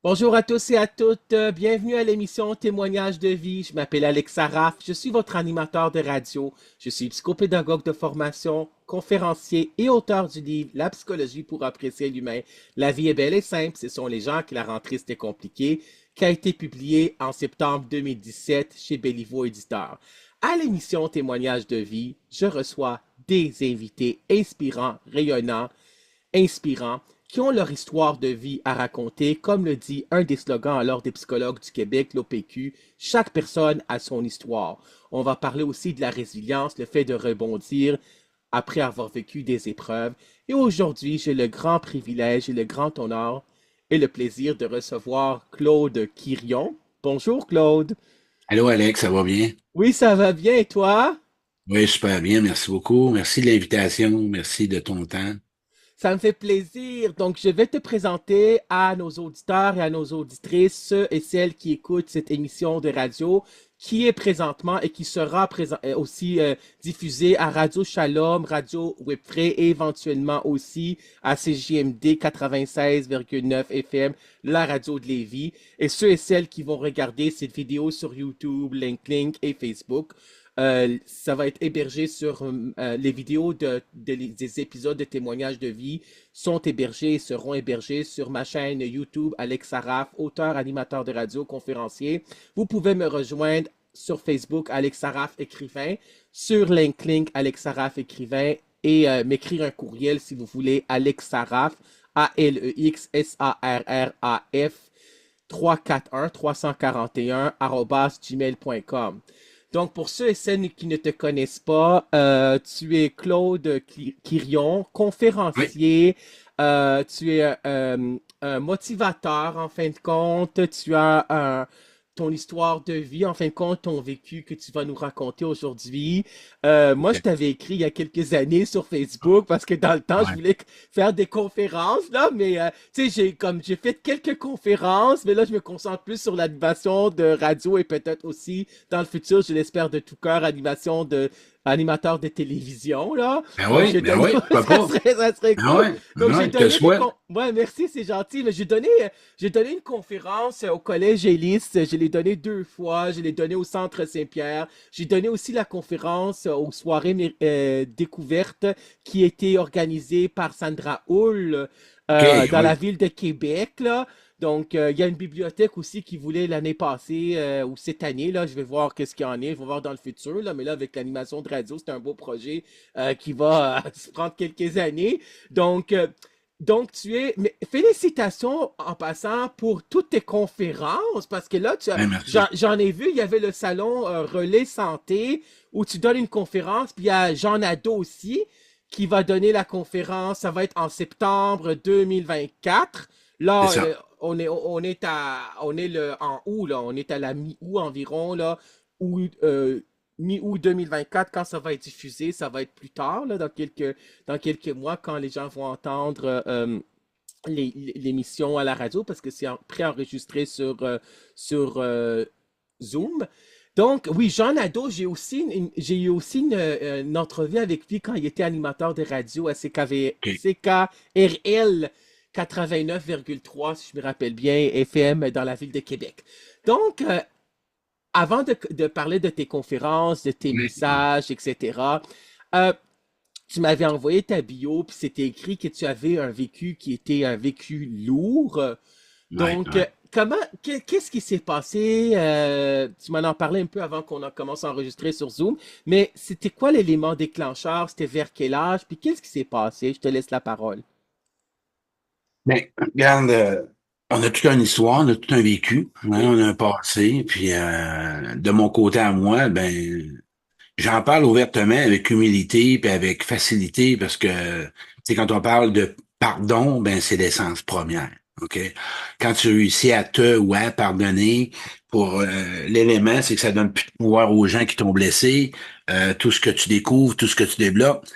Bonjour à tous et à toutes, bienvenue à l'émission Témoignages de vie. Je m'appelle Alex Saraf, je suis votre animateur de radio. Je suis psychopédagogue de formation, conférencier et auteur du livre La psychologie pour apprécier l'humain. La vie est belle et simple, ce sont les gens qui la rendent triste et compliquée, qui a été publié en septembre 2017 chez Béliveau Éditeur. À l'émission Témoignages de vie, je reçois des invités inspirants, rayonnants, inspirants, qui ont leur histoire de vie à raconter. Comme le dit un des slogans à l'Ordre des psychologues du Québec, l'OPQ, chaque personne a son histoire. On va parler aussi de la résilience, le fait de rebondir après avoir vécu des épreuves. Et aujourd'hui, j'ai le grand privilège et le grand honneur et le plaisir de recevoir Claude Quirion. Bonjour Claude. Allô Alex, ça va bien? Oui, ça va bien et toi? Oui, super bien, merci beaucoup. Merci de l'invitation, merci de ton temps. Ça me fait plaisir. Donc, je vais te présenter à nos auditeurs et à nos auditrices, ceux et celles qui écoutent cette émission de radio, qui est présentement et qui sera aussi diffusée à Radio Shalom, Radio Webfree et éventuellement aussi à CJMD 96,9 FM, la radio de Lévis. Et ceux et celles qui vont regarder cette vidéo sur YouTube, LinkedIn et Facebook. Ça va être hébergé sur les vidéos des épisodes de témoignages de vie sont hébergés et seront hébergés sur ma chaîne YouTube Alex Saraf, auteur, animateur de radio, conférencier. Vous pouvez me rejoindre sur Facebook Alex Saraf écrivain, sur LinkedIn Alex Saraf écrivain et m'écrire un courriel si vous voulez Alex Saraf ALEXSARRAF 341 Donc, pour ceux et celles qui ne te connaissent pas, tu es Claude Quirion, Oui. conférencier, tu es un motivateur en fin de compte, ton histoire de vie, en fin de compte, ton vécu que tu vas nous raconter aujourd'hui. Moi, je OK. t'avais écrit il y a quelques années sur Facebook parce que dans le temps, je Ouais. voulais faire des conférences, là, mais tu sais, j'ai fait quelques conférences, mais là, je me concentre plus sur l'animation de radio et peut-être aussi dans le futur, je l'espère de tout cœur, animateur de télévision, là. Donc, j'ai Ben donné, oui, pourquoi pas? ça serait Ben cool. oui, Donc, ben oui, je te souhaite. ouais, merci, c'est gentil, mais j'ai donné une conférence au Collège Élis. Je l'ai donné deux fois. Je l'ai donné au Centre Saint-Pierre. J'ai donné aussi la conférence aux soirées découvertes qui était organisée par Sandra Hull OK, dans la oui. ville de Québec, là. Donc, il y a une bibliothèque aussi qui voulait l'année passée ou cette année, là, je vais voir qu'est-ce qu'il y en est, je vais voir dans le futur, là, mais là, avec l'animation de radio, c'est un beau projet qui va se prendre quelques années. Donc, mais félicitations en passant pour toutes tes conférences, parce que là, Ben merci. j'en ai vu, il y avait le salon Relais Santé où tu donnes une conférence, puis il y a Jean Nadeau aussi qui va donner la conférence. Ça va être en septembre 2024. C'est Là, ça. on est en août, là, on est à la mi-août environ, là, ou mi-août 2024, quand ça va être diffusé, ça va être plus tard, là, dans quelques mois, quand les gens vont entendre l'émission à la radio, parce que c'est préenregistré sur Zoom. Donc, oui, Jean Nadeau, j'ai eu aussi une entrevue avec lui quand il était animateur de radio à OK. CKRL 89,3, si je me rappelle bien, FM dans la ville de Québec. Donc, avant de parler de tes conférences, de tes Oui. messages, etc., euh, tu m'avais envoyé ta bio, puis c'était écrit que tu avais un vécu qui était un vécu lourd. Ouais, Donc, ouais. qu'est-ce qui s'est passé? Tu m'en as parlé un peu avant qu'on a commencé à enregistrer sur Zoom, mais c'était quoi l'élément déclencheur? C'était vers quel âge? Puis qu'est-ce qui s'est passé? Je te laisse la parole. Ben, regarde, on a toute une histoire, on a tout un vécu, hein, Oui. on a un passé, puis de mon côté à moi, ben j'en parle ouvertement avec humilité puis avec facilité parce que, tu sais, quand on parle de pardon, ben, c'est l'essence première. OK? Quand tu réussis à te ou à pardonner pour l'élément, c'est que ça donne plus de pouvoir aux gens qui t'ont blessé, tout ce que tu découvres, tout ce que tu développes.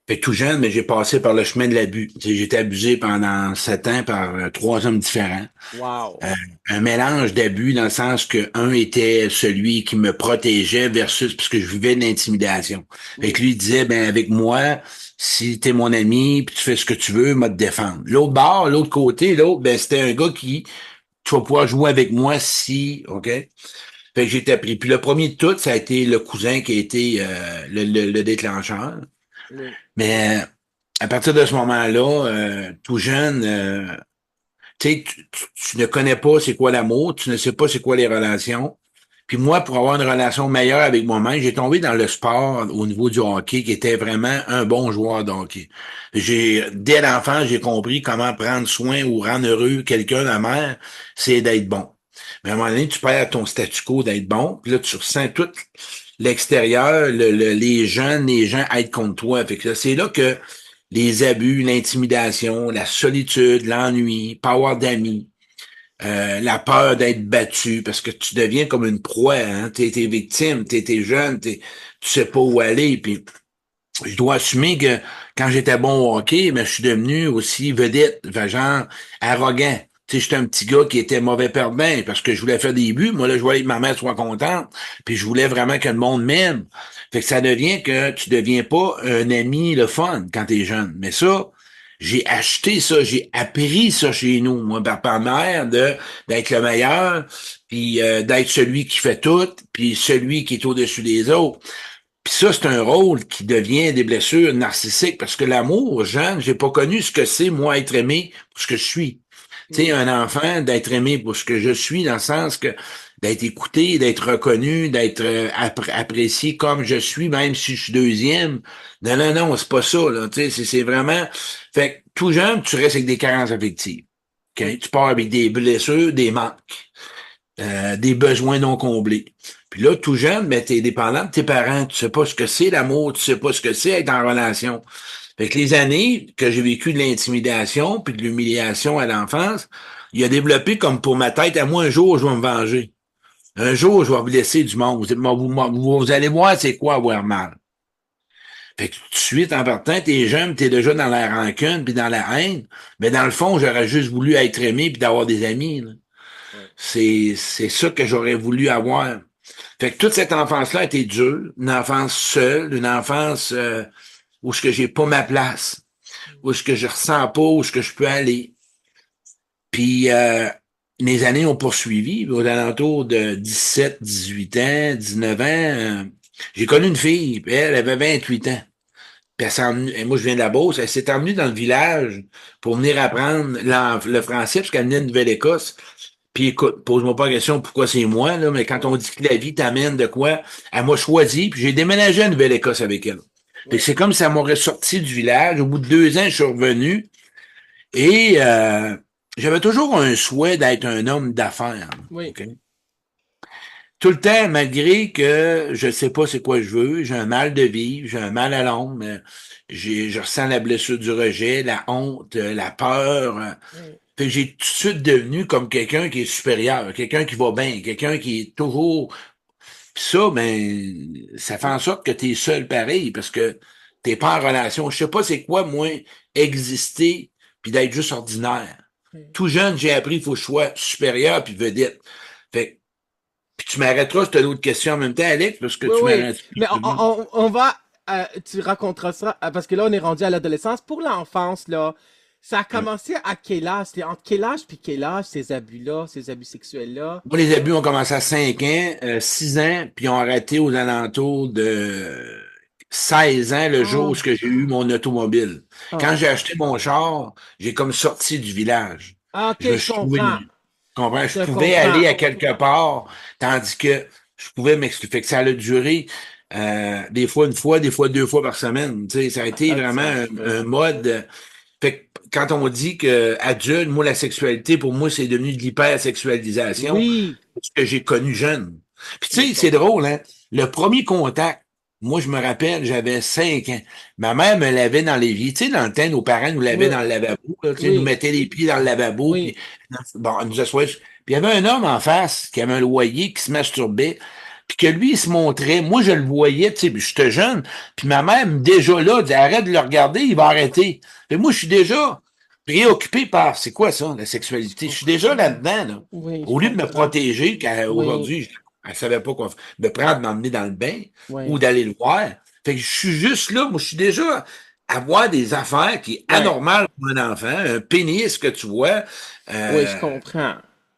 Fait que tout jeune, mais j'ai passé par le chemin de l'abus. Tu sais, j'ai été abusé pendant 7 ans par trois hommes différents. Wow. Euh, un mélange d'abus dans le sens que un était celui qui me protégeait versus parce que je vivais de l'intimidation. Fait que Oui. lui il disait ben avec moi, si t'es mon ami puis tu fais ce que tu veux, moi te défendre. L'autre bord, l'autre côté, l'autre ben c'était un gars qui tu vas pouvoir jouer avec moi si, OK? Fait que j'ai été pris. Puis le premier de tout, ça a été le cousin qui a été le déclencheur. Oui. Mais à partir de ce moment-là, tout jeune, tu sais, tu ne connais pas c'est quoi l'amour, tu ne sais pas c'est quoi les relations. Puis moi, pour avoir une relation meilleure avec moi-même, j'ai tombé dans le sport au niveau du hockey, qui était vraiment un bon joueur de hockey. Dès l'enfance, j'ai compris comment prendre soin ou rendre heureux quelqu'un, la mère, c'est d'être bon. Mais à un moment donné, tu perds ton statu quo d'être bon, puis là, tu ressens tout l'extérieur, les gens être contre toi. Fait que là, c'est là que les abus, l'intimidation, la solitude, l'ennui, pas avoir d'amis, la peur d'être battu, parce que tu deviens comme une proie, hein? T'es victime, t'es jeune, tu sais pas où aller, puis je dois assumer que quand j'étais bon au hockey, mais je suis devenu aussi vedette, enfin, genre arrogant. Tu sais, j'étais un petit gars qui était mauvais perdant parce que je voulais faire des buts. Moi, là, je voulais que ma mère soit contente. Puis je voulais vraiment que le monde m'aime. Fait que ça devient que tu deviens pas un ami le fun quand t'es jeune. Mais ça, j'ai acheté ça, j'ai appris ça chez nous, moi, par mère, d'être le meilleur, puis d'être celui qui fait tout, puis celui qui est au-dessus des autres. Puis ça, c'est un rôle qui devient des blessures narcissiques parce que l'amour, Jeanne, j'ai pas connu ce que c'est, moi, être aimé pour ce que je suis. Tu sais, Mm. un enfant, d'être aimé pour ce que je suis, dans le sens que d'être écouté, d'être reconnu, d'être apprécié comme je suis, même si je suis deuxième. Non, non, non, c'est pas ça, là. Tu sais, c'est vraiment... Fait que tout jeune, tu restes avec des carences affectives. OK? Oui. Tu pars avec des blessures, des manques, des besoins non comblés. Puis là, tout jeune, ben, t'es dépendant de tes parents. Tu sais pas ce que c'est l'amour, tu sais pas ce que c'est être en relation. Fait que les années que j'ai vécu de l'intimidation puis de l'humiliation à l'enfance, il a développé comme pour ma tête, à moi, un jour, je vais me venger. Un jour, je vais blesser du monde. Vous allez voir c'est quoi avoir mal. Fait que tout de suite, en partant, t'es jeune, t'es déjà dans la rancune puis dans la haine. Mais dans le fond, j'aurais juste voulu être aimé puis d'avoir des amis, là. Ouais. C'est ça que j'aurais voulu avoir. Fait que toute cette enfance-là a été dure, une enfance seule, une enfance où ce que j'ai pas ma place, où ce que je ressens pas, où ce que je peux aller. Puis mes années ont poursuivi, aux alentours de 17, 18 ans, 19 ans. J'ai connu une fille, puis elle avait 28 ans. Puis elle s'est emmenée, et moi je viens de la Beauce, elle s'est emmenée dans le village pour venir apprendre le français, parce qu'elle venait de Nouvelle-Écosse. Puis écoute, pose-moi pas la question pourquoi c'est moi, là, mais quand on Ouais. dit que la vie t'amène de quoi, elle m'a choisi, puis j'ai déménagé à Nouvelle-Écosse avec elle. Fait que Ouais. c'est comme si ça m'aurait sorti du village. Au bout de 2 ans, je suis revenu et j'avais toujours un souhait d'être un homme d'affaires. Oui. OK? Tout le temps, malgré que je sais pas c'est quoi je veux, j'ai un mal de vivre, j'ai un mal à l'ombre, je ressens la blessure du rejet, la honte, la peur. Ouais. Fait que j'ai tout de suite devenu comme quelqu'un qui est supérieur, quelqu'un qui va bien, quelqu'un qui est toujours... Puis ça, ben, ça fait en sorte que t'es seul pareil, parce que t'es pas en relation. Je sais pas c'est quoi, moi, exister puis d'être juste ordinaire. Ouais. Tout jeune, j'ai appris qu'il faut que je sois supérieur puis vedette. Fait puis tu m'arrêteras si t'as d'autres questions en même temps, Alex, parce que Oui, tu oui. m'arrêtes Mais plus. on va. Tu raconteras ça parce que là, on est rendu à l'adolescence. Pour l'enfance, là, ça a Ouais. commencé à quel âge? C'était entre quel âge puis quel âge, ces abus-là, ces abus sexuels-là? Moi, les abus ont commencé à 5 ans, 6 ans, puis ont arrêté aux alentours de 16 ans, le jour où Oh, ce que j'ai eu mon automobile. Quand oh. j'ai acheté mon char, j'ai comme sorti du village. Ah, Je ok, me je suis trouvé, comprends. comprends, Je je te pouvais comprends. aller à quelque part, tandis que je pouvais m'expliquer. Fait que ça a duré des fois, des fois 2 fois par semaine. Tu sais, ça a été Ah, vraiment ça fait. un mode. Fait que quand on dit que adulte, moi, la sexualité, pour moi, c'est devenu de l'hypersexualisation, Oui, ce que j'ai connu jeune. Puis tu oui, sais, je c'est comprends. drôle, hein? Le premier contact, moi, je me rappelle, j'avais 5 ans. Ma mère me lavait dans l'évier. Tu sais, dans le temps, nos parents nous lavaient Oui, dans le lavabo. Là, tu sais, nous oui, mettaient les pieds dans le lavabo, puis oui. bon, elle nous assoyait. Puis il y avait un homme en face qui avait un loyer, qui se masturbait, puis que lui, il se montrait. Moi, je le voyais, tu sais, puis j'étais jeune. Puis ma mère, déjà là, disait, arrête de le regarder, il va arrêter. Et moi, je suis déjà préoccupé par, c'est quoi ça, la Je sexualité? Je suis déjà comprends. là-dedans, là. Oui, je Au lieu de me comprends. protéger, Oui, aujourd'hui, elle savait pas quoi faire, me prendre, m'emmener dans le bain ou oui, d'aller le voir. Fait que je suis juste là, moi, je suis déjà à voir des affaires qui est oui. anormal pour un enfant, un pénis que tu vois. Oui, je Euh, comprends.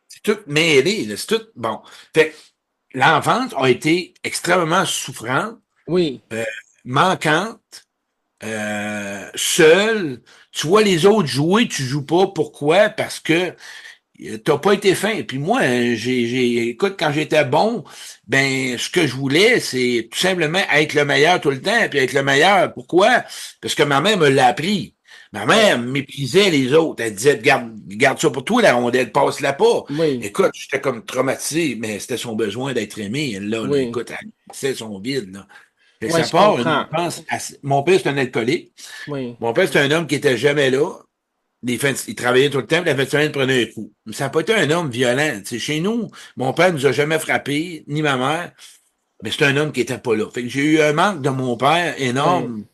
c'est tout mêlé, là, c'est tout, bon. Fait que l'enfance a été extrêmement souffrante, Oui, euh, manquante, seule. Tu vois les autres jouer, tu joues pas. Pourquoi? Parce que t'as pas été fin. Puis moi, écoute, quand j'étais bon, ben, ce que je voulais, c'est tout simplement être le meilleur tout le temps, puis être le meilleur. Pourquoi? Parce que ma mère me l'a appris. Ma oui, mère méprisait les autres. Elle disait, garde ça pour toi, la rondelle, passe-la pas. oui, Écoute, j'étais comme traumatisé, mais c'était son besoin d'être aimé. Elle, là, oui. écoute, c'est son vide, là. Fait que Ouais, ça je part une comprends. enfance. Mon père, c'est un alcoolique. Oui, Mon père, c'est un homme qui était jamais là. Il travaillait tout le temps, puis la fin de semaine, il prenait un coup. Mais ça n'a pas été un homme violent. Tu sais, chez nous, mon père nous a jamais frappé, ni ma mère, mais c'est un homme qui était pas là. Fait que j'ai eu un manque de mon père oui, énorme.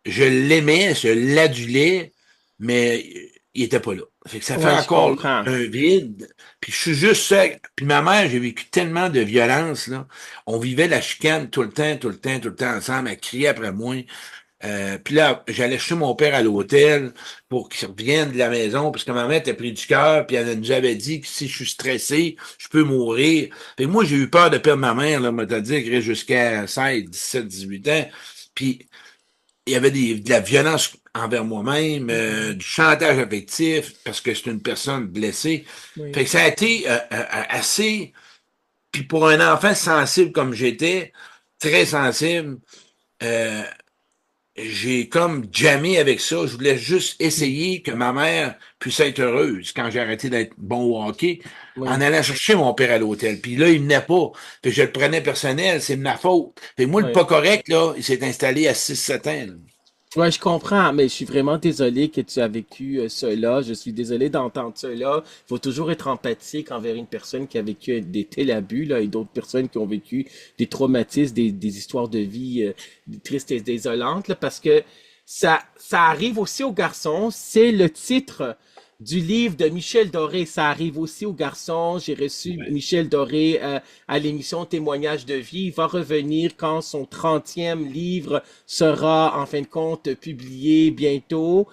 Je l'aimais, je l'adulais, mais il était pas là. Fait que ça fait ouais, je encore là, comprends. un vide. Puis je suis juste seul. Puis ma mère, j'ai vécu tellement de violence, là. On vivait la chicane tout le temps, tout le temps, tout le temps ensemble. Elle criait après moi. Puis là, j'allais chez mon père à l'hôtel pour qu'il revienne de la maison, parce que ma mère était pris du cœur, puis elle nous avait dit que si je suis stressé, je peux mourir. Fait que moi, j'ai eu peur de perdre ma mère, là, m'a dit, jusqu'à 16, 17, 18 ans. Puis il y avait de la violence envers moi-même, du chantage affectif, parce que c'est une personne blessée. Fait Oui. que ça a été assez... Puis pour un enfant sensible comme j'étais, très sensible, euh, j'ai comme jammé avec ça. Je voulais juste essayer que ma mère puisse être heureuse quand j'ai arrêté d'être bon au hockey en Oui, allant chercher mon père à l'hôtel. Puis là, il venait pas. Puis je le prenais personnel, c'est de ma faute. Puis moi, le oui. pas correct, là, il s'est installé à 6 7 ans, là. Ouais, je comprends, mais je suis vraiment désolé que tu as vécu cela. Je suis désolé d'entendre cela. Il faut toujours être empathique envers une personne qui a vécu des tels abus, là, et d'autres personnes qui ont vécu des traumatismes, des histoires de vie tristes et désolantes, là, parce que ça arrive aussi aux garçons. C'est le titre du livre de Michel Doré. Ça arrive aussi aux garçons. J'ai reçu Ouais. Michel Doré à l'émission Témoignage de vie. Il va revenir quand son 30e livre sera en fin de compte publié bientôt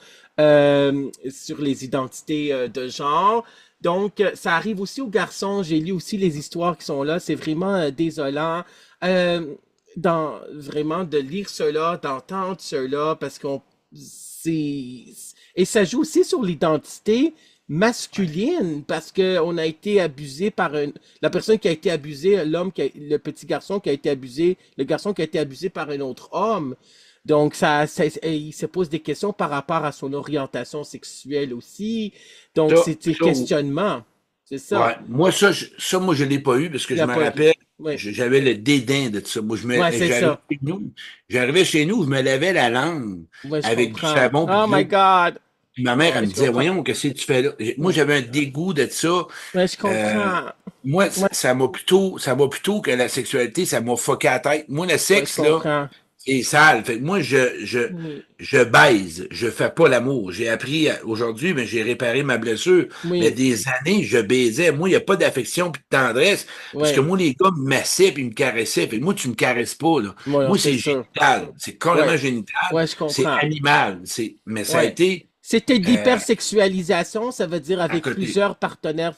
sur les identités de genre. Donc, ça arrive aussi aux garçons. J'ai lu aussi les histoires qui sont là. C'est vraiment désolant. Vraiment de lire cela, d'entendre cela, parce qu'on c'est et ça joue aussi sur l'identité masculine parce que on a été abusé par la personne qui a été abusée, le petit garçon qui a été abusé, le garçon qui a été abusé par un autre homme. Donc il se pose des questions par rapport à son orientation sexuelle aussi. Donc Ça, c'est des ça, questionnements. C'est ça. ouais. Moi, moi, je l'ai pas eu parce que Il je a me pas. rappelle, Oui. j'avais le dédain de tout ça. Moi, Ouais, c'est ça. j'arrivais chez nous, je me lavais la langue Ouais, je avec du comprends. savon puis Oh de my l'eau. God. Puis ma mère, elle Ouais, me je disait, comprends. voyons, qu'est-ce que tu fais là? Moi, Ouais, j'avais un dégoût de ça. ouais, je Euh, comprends. Moi, Ouais, ça m'a plutôt que la sexualité, ça m'a foqué à la tête. Moi, le ouais, je sexe, là, comprends. c'est sale. Fait que moi, Oui, je baise. Je fais pas l'amour. J'ai appris aujourd'hui, mais j'ai réparé ma blessure. Mais oui, des années, je baisais. Moi, il n'y a pas d'affection puis de tendresse. Parce que ouais, moi, les gars me massaient puis me caressaient. Fait que moi, tu me caresses pas, là. ouais, non, Moi, c'est c'est sûr. génital. C'est Ouais, carrément génital. ouais, je C'est comprends. animal. Mais ça a Ouais. été, C'était de euh, l'hypersexualisation, ça veut dire à avec côté. plusieurs partenaires,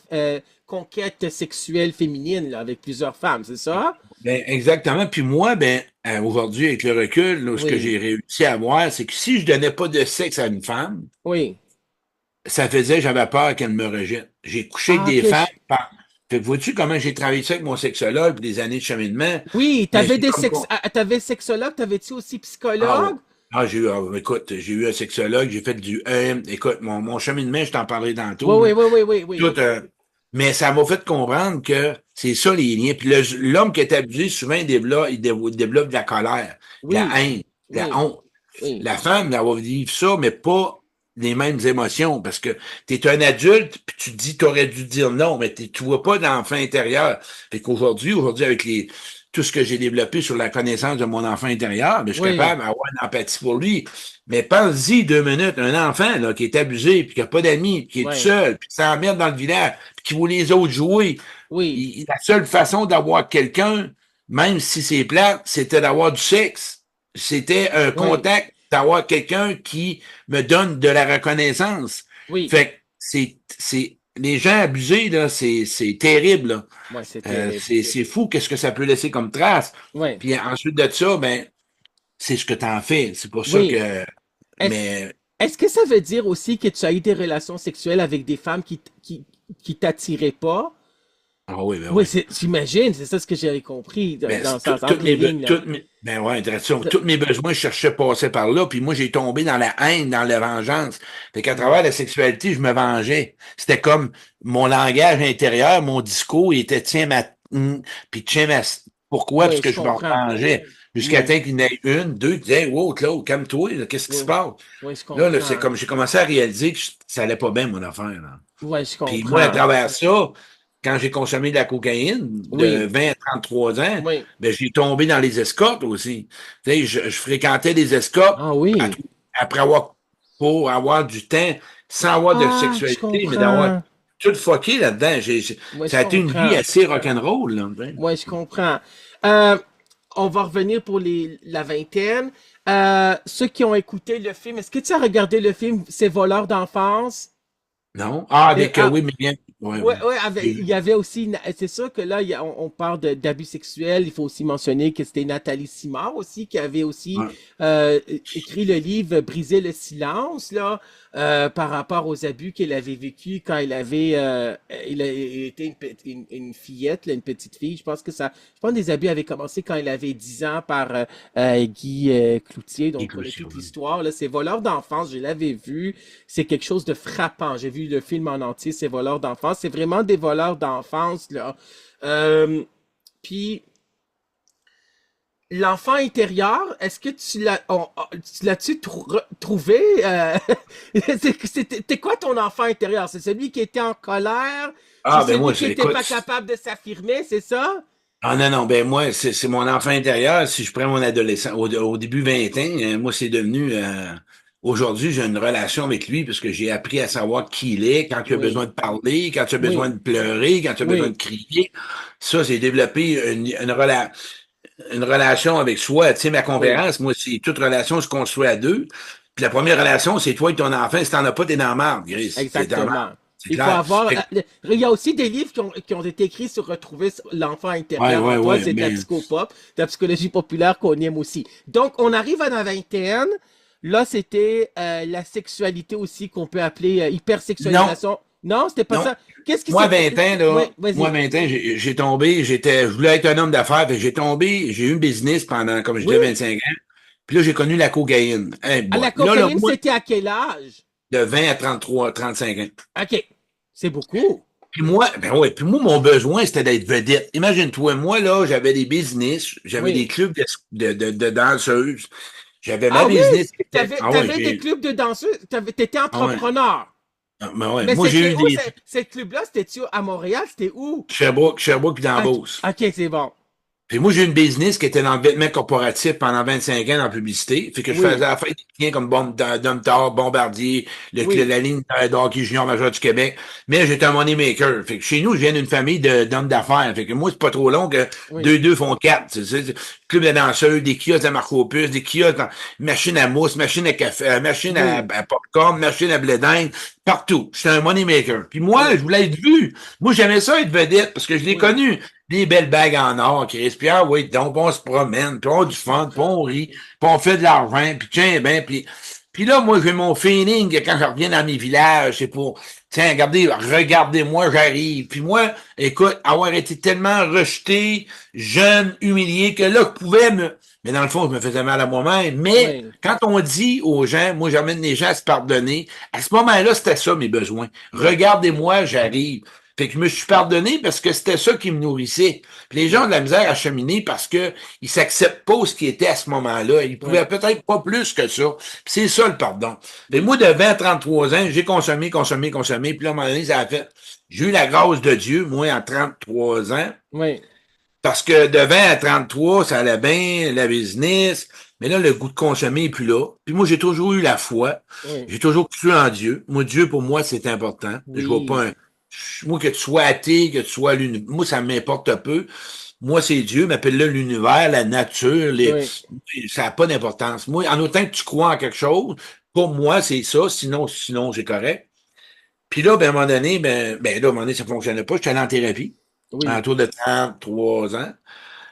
conquêtes sexuelles féminines, là, avec plusieurs femmes, c'est ça? Ben, exactement. Puis moi, ben, aujourd'hui, avec le recul, là, ce que Oui, j'ai réussi à voir, c'est que si je donnais pas de sexe à une femme, oui. ça faisait, j'avais peur qu'elle me rejette. J'ai couché avec Ah, des ok. femmes. Fait que vois-tu comment j'ai travaillé ça avec mon sexologue puis des années de cheminement? Oui, Ben, t'avais j'ai des comme sex... ah, t'avais sexologue, t'avais-tu aussi ah oui. psychologue? Écoute, j'ai eu un sexologue, j'ai fait du écoute, mon cheminement, je t'en parlerai Oui, tantôt, oui, là. oui, oui, oui, oui. Tout, mais ça m'a fait comprendre que c'est ça les liens. Puis l'homme qui est abusé, souvent, il développe de la colère, de la Oui, haine, de la oui, honte. oui, La femme, elle va vivre ça, mais pas les mêmes émotions, parce que tu es un adulte, puis tu te dis, tu aurais dû dire non, mais tu vois pas d'enfant intérieur. Fait aujourd'hui, avec tout ce que j'ai développé sur la connaissance de mon enfant intérieur, ben, je suis oui, capable d'avoir une empathie pour lui. Mais pense-y 2 minutes, un enfant là, qui est abusé, puis qui n'a pas d'amis, puis qui est tout oui, seul, puis qui s'emmerde dans le village, puis qui voit les autres jouer. oui, La seule façon d'avoir quelqu'un, même si c'est plat, c'était d'avoir du sexe. C'était un oui, contact, d'avoir quelqu'un qui me donne de la reconnaissance. oui. Fait que les gens abusés, là, c'est terrible, là. Ouais, c'est terrible. C'est fou qu'est-ce que ça peut laisser comme trace. Ouais. Puis ensuite de ça, ben, c'est ce que tu en fais. C'est pour ça Oui. que. Est-ce, Mais est-ce que ça veut dire aussi que tu as eu des relations sexuelles avec des femmes qui t'attiraient pas? ah oui, ben Oui, oui. j'imagine, c'est ça ce que j'avais compris Ben, dans le sens, entre toutes les lignes, là. ben ouais, tous mes besoins, je cherchais passer par là, puis moi, j'ai tombé dans la haine, dans la vengeance. Fait qu'à Ouais. travers la sexualité, je me vengeais. C'était comme mon langage intérieur, mon discours, il était tiens ma, puis tiens ma, pourquoi? Parce Oui, que je je me comprends. revengeais. Jusqu'à Oui, temps qu'il y en ait une, deux, tu disais, wow, Claude, calme-toi, là, qu'est-ce qui se oui, passe? oui, je Là, c'est comprends. comme, j'ai commencé à réaliser que ça allait pas bien, mon affaire, là. Oui, je Puis moi, à comprends. travers ça, quand j'ai consommé de la cocaïne de Oui, 20 à 33 ans, oui. ben, j'ai tombé dans les escortes aussi. Tu sais, je fréquentais les escortes Ah à- oui. après avoir, pour avoir du temps, sans avoir de Ah, je sexualité, mais d'avoir comprends. tout fucké là-dedans. Oui, je Ça a été une vie comprends. assez rock'n'roll, là. Tu sais. Oui, je comprends. Euh, on va revenir pour la vingtaine. Ceux qui ont écouté le film, est-ce que tu as regardé le film Ces voleurs d'enfance? Non? Ah, Et, avec, oui, mais bien. Oui, ouais, oui. ouais, J'ai il vu. y avait aussi, c'est sûr que là, on parle d'abus sexuels. Il faut aussi mentionner que c'était Nathalie Simard aussi qui avait aussi Ouais. écrit le livre Briser le silence là par rapport aux abus qu'elle avait vécu quand elle était une fillette, là, une petite fille. Je pense que les abus avaient commencé quand elle avait 10 ans par Guy Cloutier. Donc, on connaît toute Oui. l'histoire. Là, ces voleurs d'enfance, je l'avais vu. C'est quelque chose de frappant. J'ai vu le film en entier, Ces voleurs d'enfance. C'est vraiment des voleurs d'enfance, là. Euh, puis, l'enfant intérieur, est-ce que tu l'as-tu trouvé? C'était quoi ton enfant intérieur? C'est celui qui était en colère? C'est Ah, ben celui moi, qui était écoute. pas capable de s'affirmer, c'est ça? Ah non, non, ben moi, c'est mon enfant intérieur. Si je prends mon adolescent, au début 20 ans, moi, c'est devenu aujourd'hui, j'ai une relation avec lui parce que j'ai appris à savoir qui il est, quand tu as Oui, besoin de parler, quand tu as besoin oui, de pleurer, quand tu as besoin de oui, crier. Ça, j'ai développé une relation avec soi. Tu sais, ma oui, conférence, moi, c'est toute relation se construit à deux. Puis la première relation, c'est toi et ton enfant. Si t'en as pas, t'es dans la marde, Gris. T'es dans la marde. exactement. C'est Il faut clair. avoir. Fait que, Il y a aussi des livres qui ont été écrits sur retrouver l'enfant ouais, intérieur en ouais, toi. ouais, C'est de la mais psychopop, de la psychologie populaire qu'on aime aussi. Donc, on arrive à la vingtaine. Là, c'était la sexualité aussi qu'on peut appeler non, hypersexualisation. Non, c'était pas non. ça. Qu'est-ce qui Moi, s'est... 20 ans, Oui, là, moi, vas-y. 20 ans, j'ai tombé, je voulais être un homme d'affaires, fait que j'ai tombé, j'ai eu un business pendant, comme je disais, Oui. 25 ans. Puis là, j'ai connu la cocaïne. Hey À boy. la Là, cocaïne, moi, c'était à quel âge? de 20 à 33, 35 ans. OK. C'est beaucoup. Puis moi, ben ouais, puis moi, mon besoin, c'était d'être vedette. Imagine-toi, moi, là, j'avais des business, j'avais des Oui. clubs de danseuses. J'avais ma Ah oui! business qui était, ah ouais, T'avais des clubs de danseuses. T'étais ah ouais, entrepreneur. ben ouais. Mais Moi, j'ai c'était eu où, des ces clubs-là? C'était-tu à Montréal? C'était où? Sherbrooke puis dans la OK, Beauce. OK, c'est bon. Puis moi, j'ai une business qui était dans le vêtement corporatif pendant 25 ans dans la publicité. Fait que je faisais Oui, affaire des clients comme Domtar, Bombardier, oui, la ligne de hockey junior majeur du Québec. Mais j'étais un money maker. Fait que chez nous, je viens d'une famille d'hommes d'affaires. Fait que moi, c'est pas trop long que oui, deux font quatre. Club de danseurs, des kiosques de Marco Opus, des kiosques, machine à mousse, machine à café, machine à oui, popcorn, machine à blé d'Inde, partout. J'étais un money maker. Puis moi, je oui, voulais être vu. Moi, j'aimais ça être vedette parce que je l'ai oui, connu des belles bagues en or, Chris. Puis ah oui, donc on se promène, puis on a du je fun, puis comprends. on rit, puis on fait de l'argent, puis tiens, ben, puis là, moi, j'ai mon feeling que quand je reviens dans mes villages, c'est pour, tiens, regardez-moi, j'arrive. Puis moi, écoute, avoir été tellement rejeté, jeune, humilié, que là, je pouvais me... Mais dans le fond, je me faisais mal à moi-même. Mais Oui, quand on dit aux gens, moi, j'amène les gens à se pardonner, à ce moment-là, c'était ça mes besoins. oui, Regardez-moi, j'arrive. Fait que je me suis pardonné parce que c'était ça qui me nourrissait. Puis les gens ont oui, de la misère à cheminer parce que ils s'acceptent pas ce qui était à ce moment-là. Ils pouvaient oui, peut-être pas plus que ça. Puis c'est ça le pardon. Fait que oui, moi, de 20 à 33 ans, j'ai consommé. Puis là, à un moment donné, ça a fait. J'ai eu la grâce de Dieu, moi, à 33 ans. oui, Parce que de 20 à 33, ça allait bien, la business. Mais là, le goût de consommer est plus là. Puis moi, j'ai toujours eu la foi. oui, J'ai toujours cru en Dieu. Moi, Dieu, pour moi, c'est important. Je vois oui, pas un... Moi, que tu sois athée, que tu sois l'univers, moi, ça m'importe peu. Moi, c'est Dieu, m'appelle-le l'univers, la nature, oui, ça n'a pas d'importance. Moi, en autant que tu crois en quelque chose, pour moi, c'est ça. Sinon, c'est correct. Puis là, ben, à un moment donné, là, à un moment donné, ça fonctionnait pas. J'étais allé en thérapie, à un Oui. tour de 33 ans.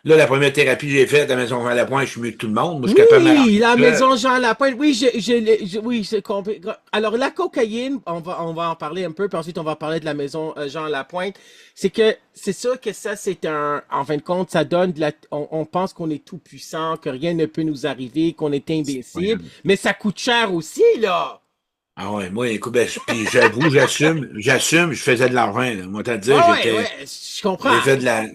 Là, la première thérapie que j'ai faite à la maison Jean-Lapointe, je suis mieux que tout le monde. Moi, je suis capable de Oui, m'arranger la tout seul. maison Jean Lapointe. Oui, oui, j'ai compris. Alors, la cocaïne, on va en parler un peu, puis ensuite, on va parler de la maison Jean Lapointe. C'est sûr que ça, en fin de compte, ça donne on pense qu'on est tout puissant, que rien ne peut nous arriver, qu'on est invincible, mais ça coûte cher aussi, là. Ah ouais, moi, écoute, puis j'avoue, j'assume, je faisais de l'argent, là. Moi, t'as dit, Ouais, ouais, ouais, je comprends.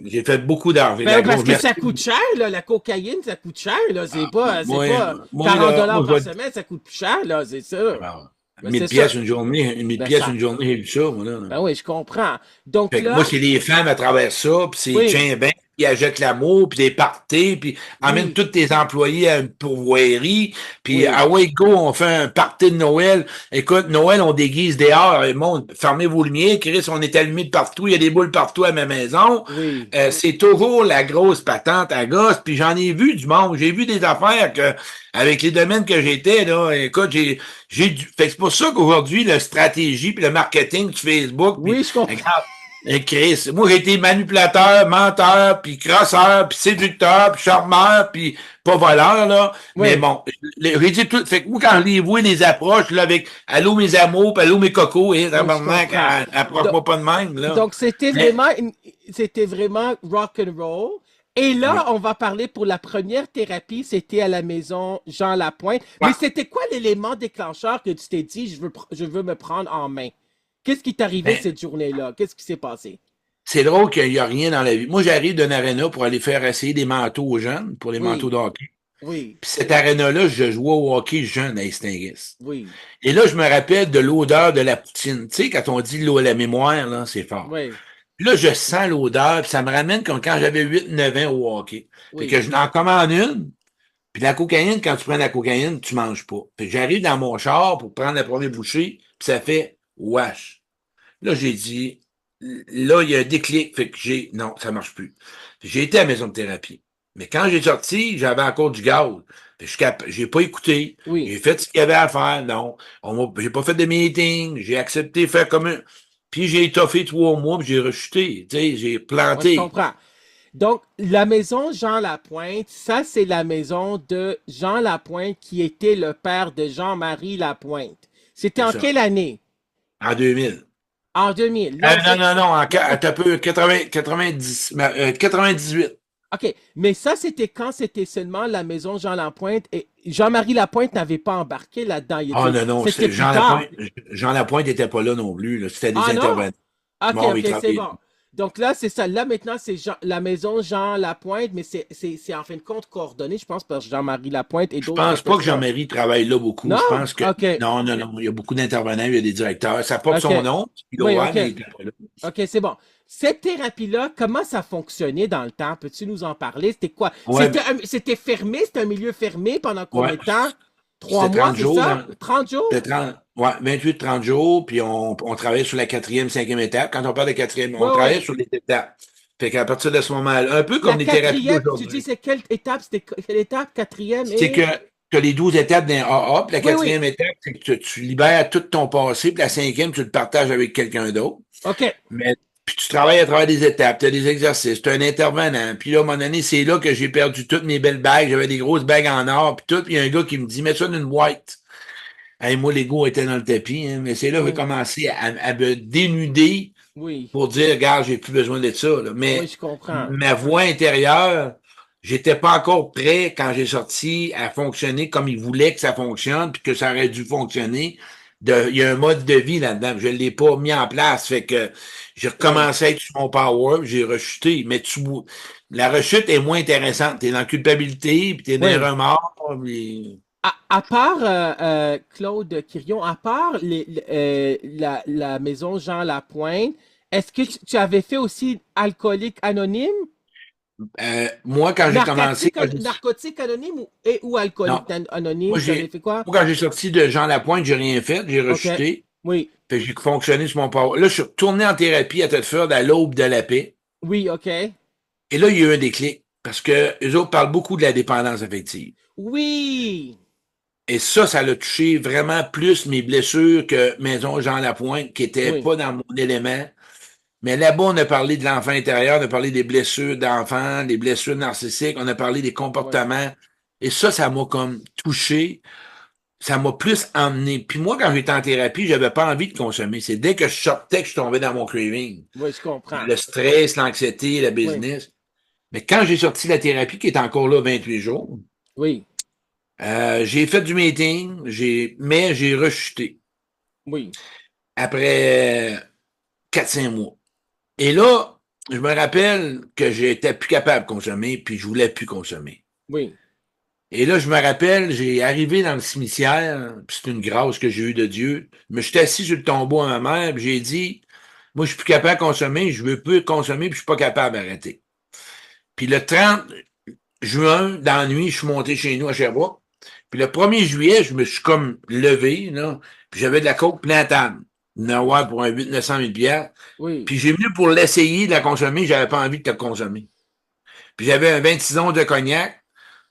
j'ai fait beaucoup d'argent, de Ben, la parce grosse, que merci. ça coûte cher, là, la cocaïne, ça coûte cher, là, Ah, c'est moi, pas moi, 40 là, dollars moi, je par vais semaine, ça coûte plus cher, là, c'est ça. alors, Ben, 1000 c'est ça. pièces une journée, 1000 Ben, pièces ça, une journée, j'ai vu ça, moi, là. ben oui, je comprends. Donc Fait que moi, là, c'est les femmes à travers ça, puis c'est oui, tiens ben, qui achètent l'amour, puis des parties, puis emmène oui, tous tes employés à une pourvoirie, puis oui, ah ouais, go, on fait un party de Noël. Écoute, Noël, on déguise dehors, et bon, fermez vos lumières, Chris, on est allumé de partout, il y a des boules partout à ma maison. oui, C'est toujours la grosse patente à gosse, puis j'en ai vu du monde, j'ai vu des affaires que, avec les domaines que j'étais, là, écoute, fait que c'est pour ça qu'aujourd'hui, la stratégie, puis le marketing du Facebook, puis oui, je comprends. regarde, Chris, moi j'ai été manipulateur, menteur, puis crosseur, puis séducteur, puis charmeur, puis pas voleur, là. Mais Oui, bon, j'ai dit tout. Fait que moi, quand je les vois, les approches, là, avec allô mes amours, puis allô mes cocos, et oui, je tabarnak, comprends. Donc, approche-moi pas de même, là. donc Mais, c'était vraiment rock and roll. Et ouais. là, on va parler pour la première thérapie, c'était à la maison Jean Lapointe. Mais Ouais. c'était quoi l'élément déclencheur que tu t'es dit, je veux me prendre en main? Qu'est-ce qui t'est arrivé Ben, cette journée-là? Qu'est-ce qui s'est passé? c'est drôle qu'il n'y a rien dans la vie. Moi, j'arrive d'une arena pour aller faire essayer des manteaux aux jeunes, pour les manteaux Oui, de hockey. oui, Puis cette arena-là, je jouais au hockey jeune à Estinguis. oui, Et là, je me rappelle de l'odeur de la poutine. Tu sais, quand on dit l'eau à la mémoire, là, c'est fort. oui, Puis là, je sens l'odeur, puis ça me ramène comme quand j'avais 8 9 ans au hockey. Fait que oui. je n'en commande une, puis la cocaïne, quand tu prends la cocaïne, tu manges pas. Fait que j'arrive dans mon char pour prendre la première bouchée, puis ça fait wesh. Là, j'ai dit, là, il y a un déclic, fait que non, ça marche plus. J'ai été à la maison de thérapie. Mais quand j'ai sorti, j'avais encore du gaz. Fait que j'ai pas écouté. Oui. J'ai fait ce qu'il y avait à faire. Non. J'ai pas fait de meeting. J'ai accepté de faire comme un. Puis j'ai étoffé 3 mois, puis j'ai rechuté. Tu sais, j'ai Moi, je planté. comprends. Donc, la maison Jean Lapointe, ça, c'est la maison de Jean Lapointe qui était le père de Jean-Marie Lapointe. C'était C'est en ça. quelle année? En 2000. En 2000. Non, Non, non, non, t'as peu 98. OK. Mais ça, c'était quand c'était seulement la maison Jean Lapointe et Jean-Marie Lapointe n'avait pas embarqué là-dedans. Ah non, non, C'était plus Jean tard. Lapointe. Jean Lapointe n'était pas là non plus, là. C'était des Ah non? intervenants. OK, Bon, il OK, c'est travaillait. bon. Donc là, c'est ça. Là, maintenant, c'est la maison Jean Lapointe, mais c'est en fin de compte coordonné, je pense, par Jean-Marie Lapointe et Je d'autres pense pas que personnes. Jean-Marie travaille là beaucoup. Non? Je pense que OK. non, non, non. Il y a beaucoup d'intervenants, il y a des directeurs. Ça porte OK. son nom, Oui, Iloa, OK. mais il était pas là. OK, c'est bon. Cette thérapie-là, comment ça fonctionnait dans le temps? Peux-tu nous en parler? C'était quoi? Ouais, C'était fermé? C'était un milieu fermé pendant combien ouais. de temps? Trois C'était mois, 30 c'est jours ça? 30 jours? c'était 30, ouais, 28, 30 jours, puis on travaillait sur la quatrième, cinquième étape. Quand on parle de quatrième, Oui, on travaillait oui. sur les étapes. Fait qu'à partir de ce moment-là, un peu La comme les thérapies quatrième, tu dis d'aujourd'hui. c'est quelle étape? C'était quelle étape? Quatrième C'est que et... tu as les 12 étapes d'un AA, puis la Oui, oui. quatrième étape, c'est que tu libères tout ton passé, puis la cinquième, tu le partages avec quelqu'un d'autre. OK. Mais puis tu travailles à travers des étapes, tu as des exercices, tu as un intervenant. Puis là, à un moment donné, c'est là que j'ai perdu toutes mes belles bagues. J'avais des grosses bagues en or, puis tout. Puis il y a un gars qui me dit, mets ça dans une boîte. Hey, moi, l'ego était dans le tapis, hein, mais c'est là que j'ai Oui, commencé à me dénuder oui. pour dire, regarde, j'ai plus besoin de ça. Là. Oui, Mais je comprends. ma voix intérieure, j'étais pas encore prêt quand j'ai sorti à fonctionner comme il voulait que ça fonctionne, puis que ça aurait dû fonctionner. Il y a un mode de vie là-dedans. Je ne l'ai pas mis en place. Fait que j'ai Oui, recommencé à être sur mon power, puis j'ai rechuté. Mais la rechute est moins intéressante. Tu es dans la culpabilité, puis tu es dans le oui. remords. Puis... À part, Claude Quirion, à part la maison Jean Lapointe, est-ce que tu avais fait aussi Alcoolique Anonyme? Moi, quand j'ai commencé, Narcotique Anonyme ou non, Alcoolique moi, Anonyme? Tu avais fait quoi? quand j'ai sorti de Jean Lapointe, j'ai rien fait, j'ai OK. rechuté. Oui. Fait que j'ai fonctionné sur mon power. Là, je suis retourné en thérapie à Thetford à l'aube de la paix. Oui, OK. Et là, il y a eu un déclic. Parce que les autres parlent beaucoup de la dépendance affective. Oui. Et ça l'a touché vraiment plus mes blessures que Maison Jean Lapointe, qui était Oui, pas dans mon élément. Mais là-bas, on a parlé de l'enfant intérieur, on a parlé des blessures d'enfants, des blessures narcissiques, on a parlé des oui, comportements. Et ça m'a comme touché. Ça m'a plus emmené. Puis moi, quand j'étais en thérapie, j'avais pas envie de consommer. C'est dès que je sortais que je tombais dans mon craving. oui, je comprends. Le stress, l'anxiété, le Oui, business. Mais quand j'ai sorti la thérapie, qui est encore là 28 jours, oui, j'ai fait du meeting, mais j'ai rechuté oui, après 4 5 mois. Et là, je me rappelle que j'étais plus capable de consommer, puis je voulais plus consommer. oui. Et là, je me rappelle, j'ai arrivé dans le cimetière, puis c'est une grâce que j'ai eue de Dieu. Je me suis assis sur le tombeau à ma mère, puis j'ai dit, moi, je suis plus capable de consommer, je veux plus consommer, puis je suis pas capable d'arrêter. Puis le 30 juin, dans la nuit, je suis monté chez nous à Sherbrooke. Puis le 1er juillet, je me suis comme levé, là, puis j'avais de la coke plein à table. Une pour un 800 900 000 piastres. Oui. Puis j'ai venu pour l'essayer de la consommer, j'avais pas envie de la consommer. Puis j'avais un 26 onces de cognac,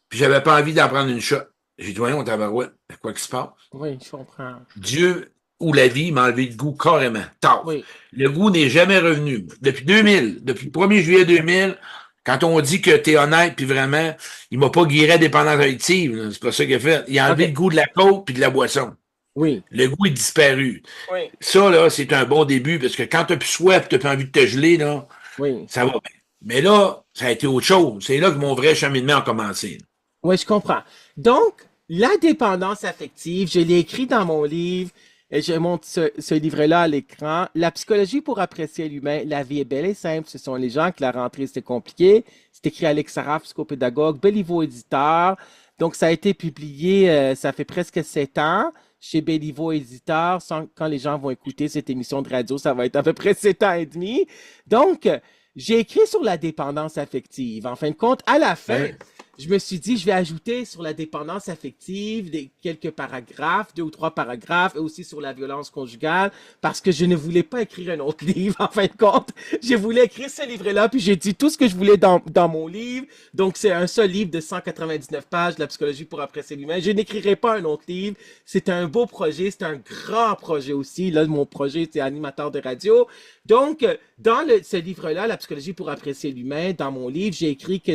puis j'avais pas envie d'en prendre une shot. J'ai dit, voyons, tabarouette, quoi qu'il se passe? Oui, je comprends. Dieu ou la vie m'a enlevé le goût carrément. Taf. Oui. Le goût n'est jamais revenu. Depuis 2000, depuis le 1er juillet 2000, quand on dit que t'es honnête, puis vraiment, il m'a pas guéri à dépendance affective, là. C'est pas ça qu'il a fait. Il a enlevé le OK. goût de la coke puis de la boisson. Oui. Le goût est disparu. Oui. Ça, là, c'est un bon début, parce que quand t'as plus soif, t'as plus envie de te geler, là, Oui. ça va bien. Mais là, ça a été autre chose. C'est là que mon vrai cheminement a commencé. Oui, je comprends. Donc, la dépendance affective, je l'ai écrit dans mon livre, et je montre ce livre-là à l'écran. La psychologie pour apprécier l'humain, la vie est belle et simple. Ce sont les gens que la rentrée, c'était compliqué. C'est écrit Alex Saraf, psychopédagogue, Béliveau éditeur. Donc, ça a été publié, ça fait presque 7 ans chez Béliveau éditeur. Quand les gens vont écouter cette émission de radio, ça va être à peu près 7 ans et demi. Donc, j'ai écrit sur la dépendance affective. En fin de compte, à la fin, Ouais. je me suis dit, je vais ajouter sur la dépendance affective quelques paragraphes, 2 ou 3 paragraphes, et aussi sur la violence conjugale, parce que je ne voulais pas écrire un autre livre, en fin de compte. Je voulais écrire ce livre-là, puis j'ai dit tout ce que je voulais dans mon livre. Donc, c'est un seul livre de 199 pages, La psychologie pour apprécier l'humain. Je n'écrirai pas un autre livre. C'est un beau projet, c'est un grand projet aussi. Là, mon projet, c'est animateur de radio. Donc, dans ce livre-là, La psychologie pour apprécier l'humain, dans mon livre, j'ai écrit que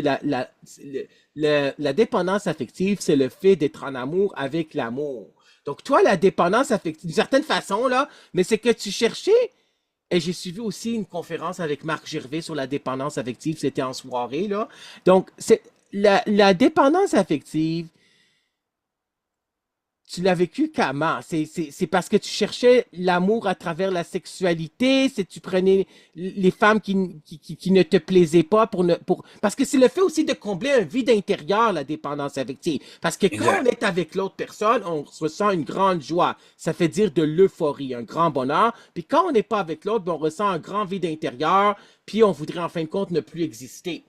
la dépendance affective, c'est le fait d'être en amour avec l'amour. Donc, toi, la dépendance affective, d'une certaine façon, là, mais c'est que tu cherchais, et j'ai suivi aussi une conférence avec Marc Gervais sur la dépendance affective, c'était en soirée, là. Donc, c'est la dépendance affective, tu l'as vécu comment? C'est parce que tu cherchais l'amour à travers la sexualité, c'est tu prenais les femmes qui ne te plaisaient pas parce que c'est le fait aussi de combler un vide intérieur, la dépendance affective. Parce que quand on Exact. est avec l'autre personne, on ressent une grande joie. Ça fait dire de l'euphorie, un grand bonheur. Puis quand on n'est pas avec l'autre, ben, on ressent un grand vide intérieur, puis on voudrait en fin de compte ne plus exister.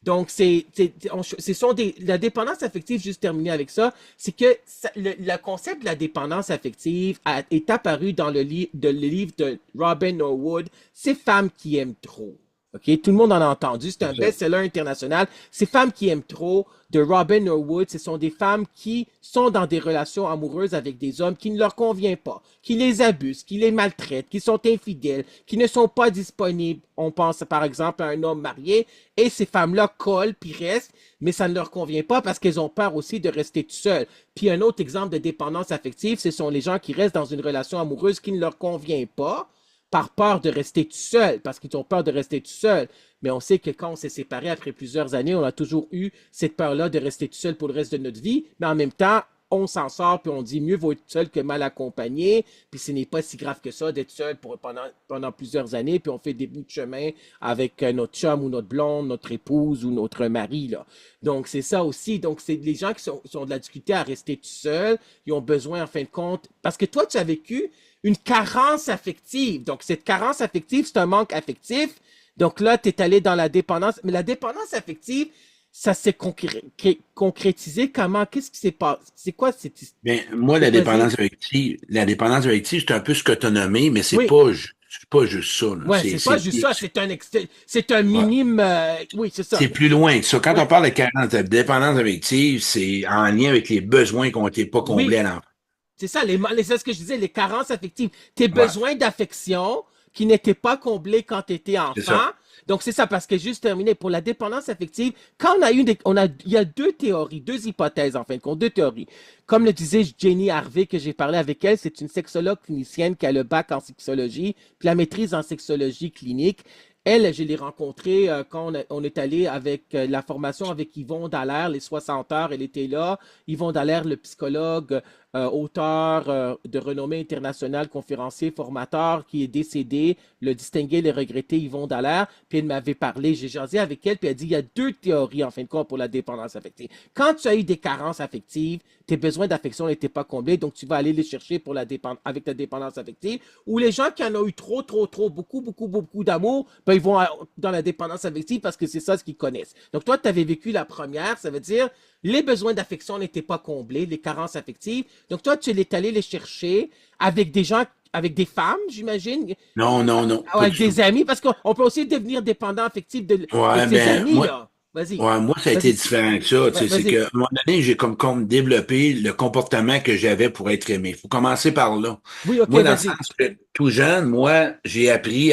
Donc, la dépendance affective, juste terminer avec ça, c'est que le concept de la dépendance affective est apparu dans le livre de Robin Norwood, Ces femmes qui aiment trop. OK? Tout le monde en a entendu. C'est un Exact. best-seller international. Ces femmes qui aiment trop de Robin Norwood, ce sont des femmes qui sont dans des relations amoureuses avec des hommes qui ne leur conviennent pas, qui les abusent, qui les maltraitent, qui sont infidèles, qui ne sont pas disponibles. On pense par exemple à un homme marié et ces femmes-là collent puis restent, mais ça ne leur convient pas parce qu'elles ont peur aussi de rester tout seules. Puis un autre exemple de dépendance affective, ce sont les gens qui restent dans une relation amoureuse qui ne leur convient pas par peur de rester tout seul, parce qu'ils ont peur de rester tout seul. Mais on sait que quand on s'est séparés après plusieurs années, on a toujours eu cette peur-là de rester tout seul pour le reste de notre vie. Mais en même temps, on s'en sort, puis on dit mieux vaut être seul que mal accompagné. Puis ce n'est pas si grave que ça d'être seul pendant plusieurs années, puis on fait des bouts de chemin avec notre chum ou notre blonde, notre épouse ou notre mari. Là. Donc c'est ça aussi. Donc c'est les gens qui ont de la difficulté à rester tout seuls, ils ont besoin en fin de compte. Parce que toi, tu as vécu une carence affective. Donc, cette carence affective, c'est un manque affectif. Donc là, tu es allé dans la dépendance. Mais la dépendance affective, ça s'est concrétisé comment? Qu'est-ce qui s'est passé? C'est quoi cette... Bien, moi, Vas-y. la dépendance affective, c'est un peu ce que tu as nommé, mais c'est Oui, pas, c'est pas juste ça, là. Ouais, c'est pas juste ça, c'est un Ouais. minime, oui, c'est ça. C'est plus loin que ça. Quand Oui, on parle de carence de dépendance affective, c'est en lien avec les besoins qui ont été pas comblés oui, à l'enfant. c'est ça, c'est ce que je disais, les carences affectives. Tes Ouais, besoins d'affection qui n'étaient pas comblés quand tu étais c'est enfant. ça. Donc, c'est ça, parce que juste terminé, pour la dépendance affective, quand il y a deux théories, deux hypothèses, en fin de compte, deux théories. Comme le disait Jenny Harvey, que j'ai parlé avec elle, c'est une sexologue clinicienne qui a le bac en sexologie, puis la maîtrise en sexologie clinique. Elle, je l'ai rencontrée quand on est allé avec la formation avec Yvon Dallaire, les 60 heures, elle était là. Yvon Dallaire, le psychologue, auteur de renommée internationale, conférencier, formateur, qui est décédé, le distingué, le regretté Yvon Dallaire. Puis elle m'avait parlé, j'ai jasé avec elle, puis elle dit, il y a deux théories, en fin de compte, pour la dépendance affective. Quand tu as eu des carences affectives, tes besoins d'affection n'étaient pas comblés, donc tu vas aller les chercher pour avec ta dépendance affective. Ou les gens qui en ont eu trop, beaucoup d'amour, ben, ils vont dans la dépendance affective parce que c'est ça ce qu'ils connaissent. Donc toi, tu avais vécu la première, ça veut dire les besoins d'affection n'étaient pas comblés, les carences affectives. Donc toi, tu es allé les chercher avec des gens, avec des femmes, j'imagine, Non, non, non, pas avec du tout. des amis, parce qu'on peut aussi devenir dépendant affectif de Ouais, ses ben, amis, là. Vas-y, moi, ça a été vas-y, différent que ça. Tu sais, c'est vas-y. qu'à un moment donné, j'ai comme développé le comportement que j'avais pour être aimé. Il faut commencer par là. Oui, ok, Moi, dans le vas-y. sens que tout jeune, moi, j'ai appris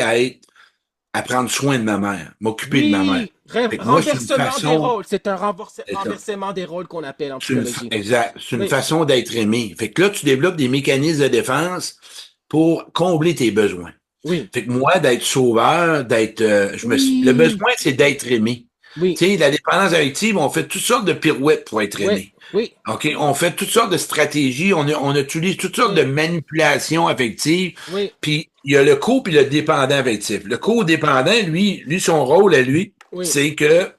à prendre soin de ma mère, m'occuper de ma mère. Oui, Fait que moi, c'est une renversement des façon, rôles. C'est un c'est ça. renversement des rôles qu'on appelle en psychologie. Exact. C'est une Oui, façon d'être aimé. Fait que là, tu développes des mécanismes de défense pour combler tes besoins. oui, Fait que moi, d'être sauveur, le oui, besoin, c'est d'être aimé. oui, Tu sais, la dépendance affective, on fait toutes sortes de pirouettes pour être oui, aimé. oui, OK? On fait toutes sortes de stratégies, on utilise toutes sortes de oui, manipulations affectives, oui, puis il y a le co puis le dépendant affectif. Le codépendant, lui, son rôle à lui, oui, c'est que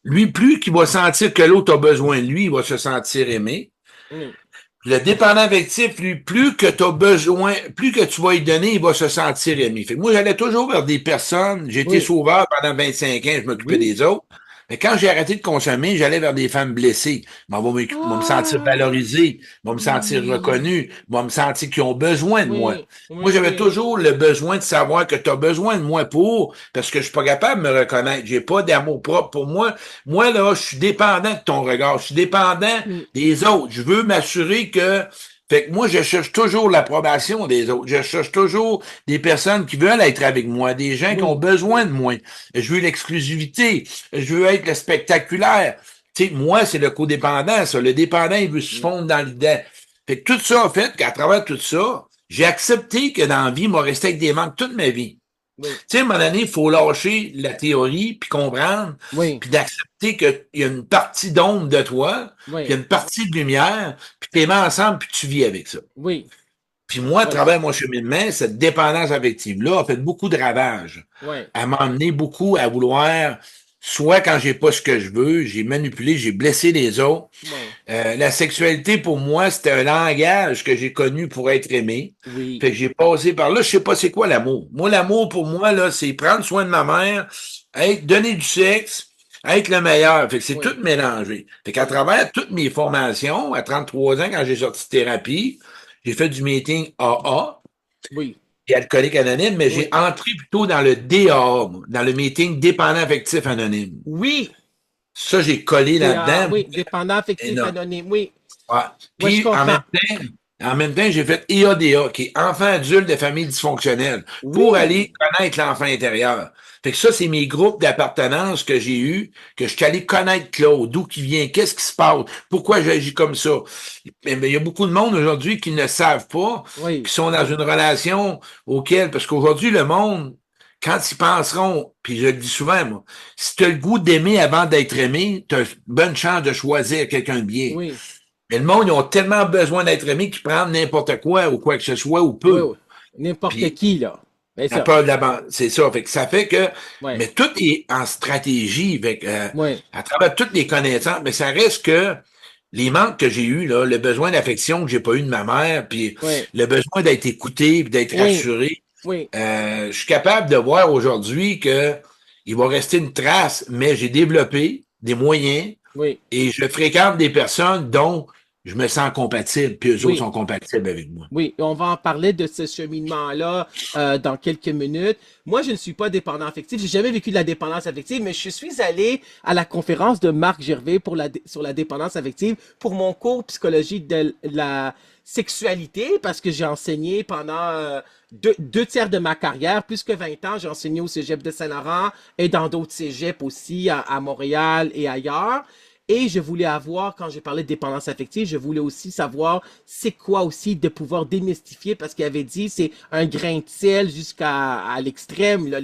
lui, plus qu'il va sentir que l'autre a besoin de lui, il va se sentir aimé. oui, Le dépendant affectif, lui, plus que tu as besoin, plus que tu vas lui donner, il va se sentir aimé. Fait que moi, j'allais toujours vers des personnes. J'étais oui, sauveur pendant 25 ans, je m'occupais oui. des autres. Mais quand j'ai arrêté de consommer, j'allais vers des femmes blessées. Vont me sentir Ah, valorisé, vont me sentir oui, reconnu, vont me sentir qu'ils ont besoin de moi. oui, Moi, oui, j'avais oui, toujours le besoin de savoir que tu as besoin de moi parce que je suis pas capable de me reconnaître. J'ai pas d'amour propre pour moi. Moi, là, je suis dépendant de ton regard. Je suis dépendant oui, des autres. Je veux m'assurer que fait que moi, je cherche toujours l'approbation des autres. Je cherche toujours des personnes qui veulent être avec moi, des gens qui ont oui, besoin de moi. Je veux l'exclusivité. Je veux être le spectaculaire. Tu sais, moi, c'est le codépendant, ça. Le dépendant, il veut se oui, fondre dans l'idée. Fait que tout ça a fait qu'à travers tout ça, j'ai accepté que dans la vie, il m'a resté avec des manques toute ma vie. oui, Tu sais, à un moment donné, il faut lâcher la théorie, puis comprendre, oui, puis d'accepter qu'il y a une partie d'ombre de toi, puis il y oui, a une partie de lumière, puis tu les mets ensemble, puis tu vis avec ça. oui, Puis moi, à oui, travers mon cheminement, cette dépendance affective-là a fait beaucoup de ravages. oui, Elle m'a amené beaucoup à vouloir, soit quand j'ai pas ce que je veux, j'ai manipulé, j'ai blessé les autres. oui, La sexualité, pour moi, c'était un langage que j'ai connu pour être aimé. oui, Fait que j'ai passé par là. Je sais pas c'est quoi l'amour. Moi, l'amour, pour moi, là, c'est prendre soin de ma mère, donner du sexe, être le meilleur. Fait que c'est tout oui, mélangé. Fait qu'à oui, travers toutes mes formations, à 33 ans, quand j'ai sorti de thérapie, j'ai fait du meeting AA oui, et alcoolique anonyme, mais j'ai oui, entré plutôt dans le DAA, moi, dans le meeting dépendant affectif anonyme. oui, Ça, j'ai collé là-dedans. oui, dépendant affectif Énorme. anonyme, oui, Ouais. oui, je Puis comprends. en même temps, j'ai fait EADA, qui est enfant adulte de famille dysfonctionnelle, pour aller Oui, connaître l'enfant intérieur. Fait que ça, c'est mes groupes d'appartenance que j'ai eus, que je suis allé connaître Claude, d'où qui vient, qu'est-ce qui se passe, pourquoi j'agis comme ça. Mais il y a beaucoup de monde aujourd'hui qui ne savent pas, oui, qui sont dans une relation auquel, parce qu'aujourd'hui, le monde, quand ils penseront, puis je le dis souvent, moi, si tu as le goût d'aimer avant d'être aimé, tu as une bonne chance de choisir quelqu'un de bien. oui, Mais le monde, ils ont tellement besoin d'être aimés qu'ils prennent n'importe quoi ou quoi que ce soit ou oui, peu. oui. N'importe Puis qui, là. C'est la ça. peur de la bande, c'est ça. Fait que ça fait que, Oui, mais tout est en stratégie, avec, oui, à travers toutes les connaissances, mais ça reste que les manques que j'ai eus, là, le besoin d'affection que j'ai pas eu de ma mère, puis oui, le besoin d'être écouté, puis d'être oui, rassuré, oui, je suis capable de voir aujourd'hui que il va rester une trace, mais j'ai développé des moyens oui, et je fréquente des personnes dont je me sens compatible, puis eux autres Oui. sont compatibles avec moi. Oui, on va en parler de ce cheminement-là dans quelques minutes. Moi, je ne suis pas dépendant affectif. J'ai jamais vécu de la dépendance affective, mais je suis allé à la conférence de Marc Gervais sur la dépendance affective pour mon cours psychologie de la sexualité parce que j'ai enseigné pendant deux tiers de ma carrière, plus que 20 ans. J'ai enseigné au Cégep de Saint-Laurent et dans d'autres cégeps aussi à Montréal et ailleurs. Et je voulais avoir, quand j'ai parlé de dépendance affective, je voulais aussi savoir c'est quoi aussi de pouvoir démystifier parce qu'il avait dit c'est un grain de sel jusqu'à l'extrême, là,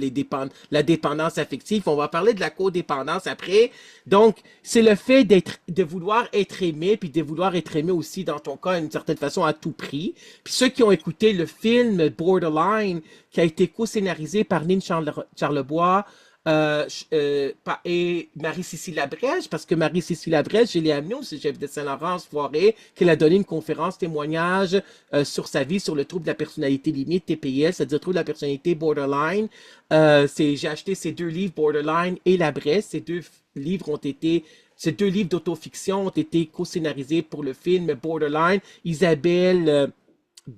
la dépendance affective. On va parler de la codépendance après. Donc, c'est le fait de vouloir être aimé, puis de vouloir être aimé aussi, dans ton cas, d'une certaine façon, à tout prix. Puis ceux qui ont écouté le film Borderline, qui a été co-scénarisé par Lynn Charlebois, et Marie-Cécile Labrèche, parce que Marie-Cécile Labrèche, je l'ai amenée au Cégep de Saint-Laurent ce soirée, qu'elle a donné une conférence témoignage sur sa vie, sur le trouble de la personnalité limite, TPS, c'est-à-dire trouble de la personnalité borderline. J'ai acheté ces deux livres, Borderline et Labrèche. Ces deux livres d'autofiction ont été co-scénarisés pour le film Borderline. Isabelle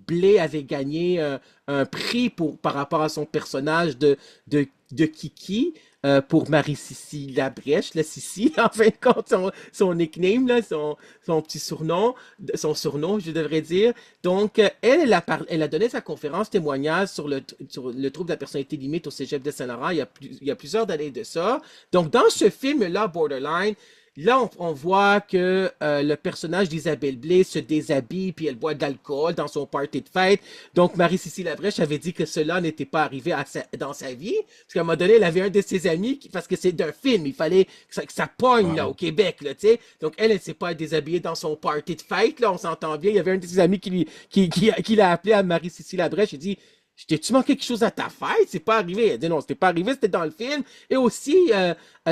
Blais avait gagné un prix par rapport à son personnage de Kiki pour Marie-Cici Labrèche, la Cici, en fin de compte, son nickname, là, son petit surnom, son surnom, je devrais dire. Donc, elle a donné sa conférence témoignage sur le trouble de la personnalité limite au Cégep de Saint-Laurent il y a plusieurs années de ça. Donc, dans ce film-là, Borderline, là, on voit que le personnage d'Isabelle Blais se déshabille puis elle boit de l'alcool dans son party de fête. Donc, Marie-Cécile Labrèche avait dit que cela n'était pas arrivé dans sa vie. Parce qu'à un moment donné, elle avait un de ses amis, parce que c'est d'un film, il fallait que ça pogne là, Ouais. au Québec. Là, tu sais. Donc, elle s'est pas déshabillée dans son party de fête. Là, on s'entend bien. Il y avait un de ses amis qui l'a appelé à Marie-Cécile Labrèche. Il dit t'ai-tu manqué quelque chose à ta fête? C'est pas arrivé. Elle dit non, c'était pas arrivé, c'était dans le film. Et aussi,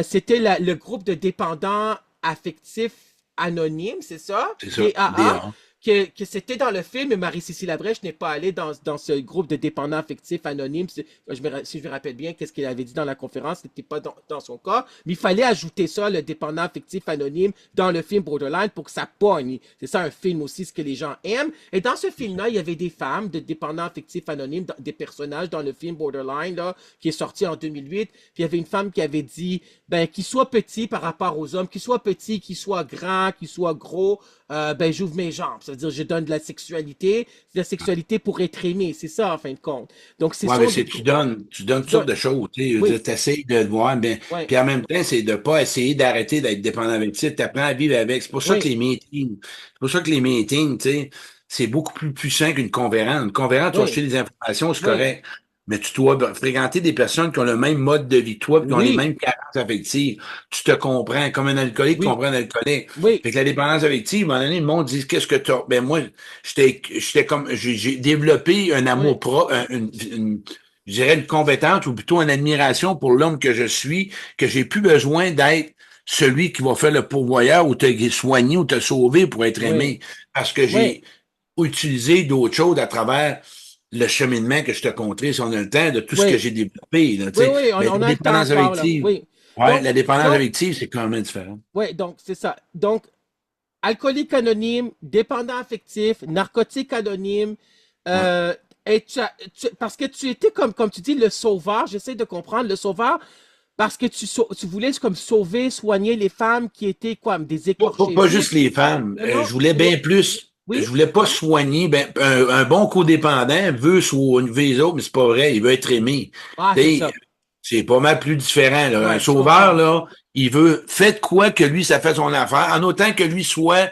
c'était le groupe de dépendants affectifs anonymes, c'est ça? C'est ça, DAA. DA. Que c'était dans le film, mais Marie-Cécile Labrèche n'est pas allée dans ce groupe de dépendants affectifs anonymes. Si je me rappelle bien, qu'est-ce qu'elle avait dit dans la conférence, c'était pas dans son cas. Mais il fallait ajouter ça, le dépendant affectif anonyme, dans le film Borderline pour que ça pogne. C'est ça un film aussi, ce que les gens aiment. Et dans ce film-là, il y avait des femmes de dépendants affectifs anonymes, des personnages dans le film Borderline, là, qui est sorti en 2008. Puis il y avait une femme qui avait dit, ben, qu'il soit petit par rapport aux hommes, qu'il soit petit, qu'il soit grand, qu'il soit gros, ben, j'ouvre mes jambes. Ça veut dire, je donne de la sexualité pour être aimé. C'est ça, en fin de compte. Donc, c'est Ouais, mais son c'est tu donnes toutes sortes de choses, tu Oui, sais, tu essaies de voir, ben, oui, puis en même temps, c'est de pas essayer d'arrêter d'être dépendant avec ça, tu apprends à vivre avec. oui, C'est pour ça que les meetings, tu sais, c'est beaucoup plus puissant qu'une conférence. Une conférence, tu vas oui, acheter des informations, c'est oui, correct. Mais tu dois fréquenter des personnes qui ont le même mode de vie que toi, puis qui ont les oui, mêmes carences affectives. Tu te comprends, comme un alcoolique oui, comprend un alcoolique. oui, Fait que la dépendance affective, à un moment donné, le monde dit, qu'est-ce que tu as? Ben, moi, j'étais comme, j'ai développé un oui, amour propre, je dirais une compétence ou plutôt une admiration pour l'homme que je suis, que j'ai plus besoin d'être celui qui va faire le pourvoyeur ou te soigner ou te sauver pour être oui, aimé. Parce que oui, j'ai utilisé d'autres choses à travers le cheminement que je te conterai si on a le temps de tout ce que oui, j'ai développé, là, tu oui, sais. oui, Mais on la a le temps dépendance encore, là. affective, Oui. ouais, Donc, la dépendance donc, affective, c'est quand même différent. oui, donc, c'est ça. Donc, alcoolique anonyme, dépendant affectif, narcotique anonyme, Ouais. euh, et parce que tu étais comme tu dis, le sauveur, j'essaie de comprendre, le sauveur, parce que tu voulais comme sauver, soigner les femmes qui étaient quoi, des écorchés Pas vifs. juste les femmes. Non, non, Je voulais bien plus. Je oui, voulais pas soigner. Ben, un bon codépendant veut soigner les autres, mais c'est pas vrai. Il veut être aimé. ah, Tu c'est sais, ça. c'est pas mal plus différent, là. Un Ouais, je sauveur, comprends. là, il veut, faites quoi que lui, ça fait son affaire, en autant que lui soit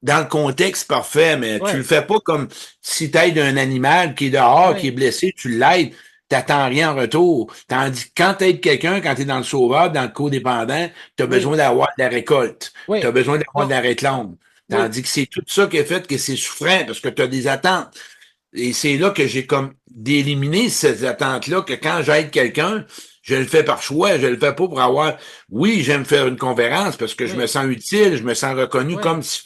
dans le contexte parfait, mais tu le Ouais, fais pas comme si t'aides un animal qui est dehors, qui est ouais, blessé, tu l'aides, t'attends rien en retour. Tandis que quand t'aides quelqu'un, quand t'es dans le sauveur, dans le codépendant, t'as oui, besoin d'avoir de la récolte. T'as oui, besoin d'avoir de donc, la réclame. oui, Tandis que c'est tout ça qui est fait, que c'est souffrant, parce que t'as des attentes. Et c'est là que j'ai comme d'éliminer ces attentes-là, que quand j'aide quelqu'un, je le fais par choix, je le fais pas pour avoir, oui, j'aime faire une conférence parce que je me oui, sens utile, je me sens reconnu oui, comme si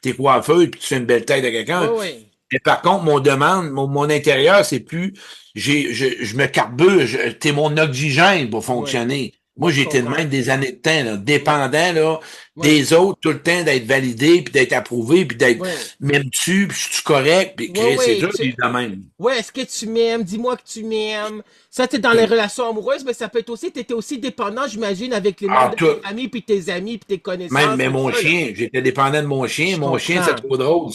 t'es coiffeur puis tu fais une belle tête à oui, quelqu'un. oui, Et par contre, mon demande, mon intérieur, c'est plus, je me carbure, t'es mon oxygène pour oui, fonctionner. Moi, Ouais, je j'étais le comprends. même des années de temps, là, Ouais, dépendant là, ouais, des autres, tout le temps d'être validé, puis d'être approuvé, puis d'être ouais. m'aimes-tu, puis je suis correct, puis Ouais, Chris, c'est ouais. dur, puis de même. Ouais, est-ce que tu m'aimes? Dis-moi que tu m'aimes. Ça, c'est dans les relations amoureuses, mais ça peut être aussi, tu étais aussi dépendant, j'imagine, avec les membres Ah, de ta tout. famille, puis tes amis, puis tes Même, connaissances, mais tout mon ça, là. chien, j'étais dépendant de mon Je chien. Mon chien, c'est comprends. trop drôle.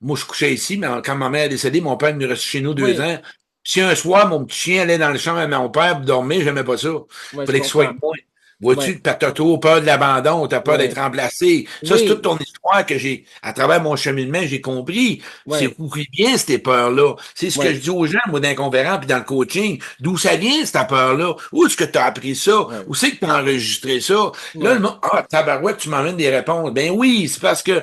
Moi, je couchais ici, mais quand ma mère est décédée, mon père est venu rester chez nous deux Oui, ans. Si un soir, mon petit chien allait dans le chambre à mon père pour dormir, j'aimais pas ça. ouais, je Fallait qu'il soit comprends. avec moi. Ouais, Vois-tu, t'as trop peur de l'abandon, t'as peur d'être ouais. remplacé. Ça, c'est toute Oui, ton histoire que à travers mon cheminement, j'ai compris. C'est ouais, compris bien, ces peurs-là. C'est ce que je ouais, dis aux gens, moi, dans les conférences puis dans le coaching. D'où ça vient, cette peur-là? Où est-ce que tu as appris ça? ouais, Où c'est que tu as enregistré ça? Là, le ouais, monde, ah, tabarouette, tu m'emmènes des réponses. Ben oui, c'est parce que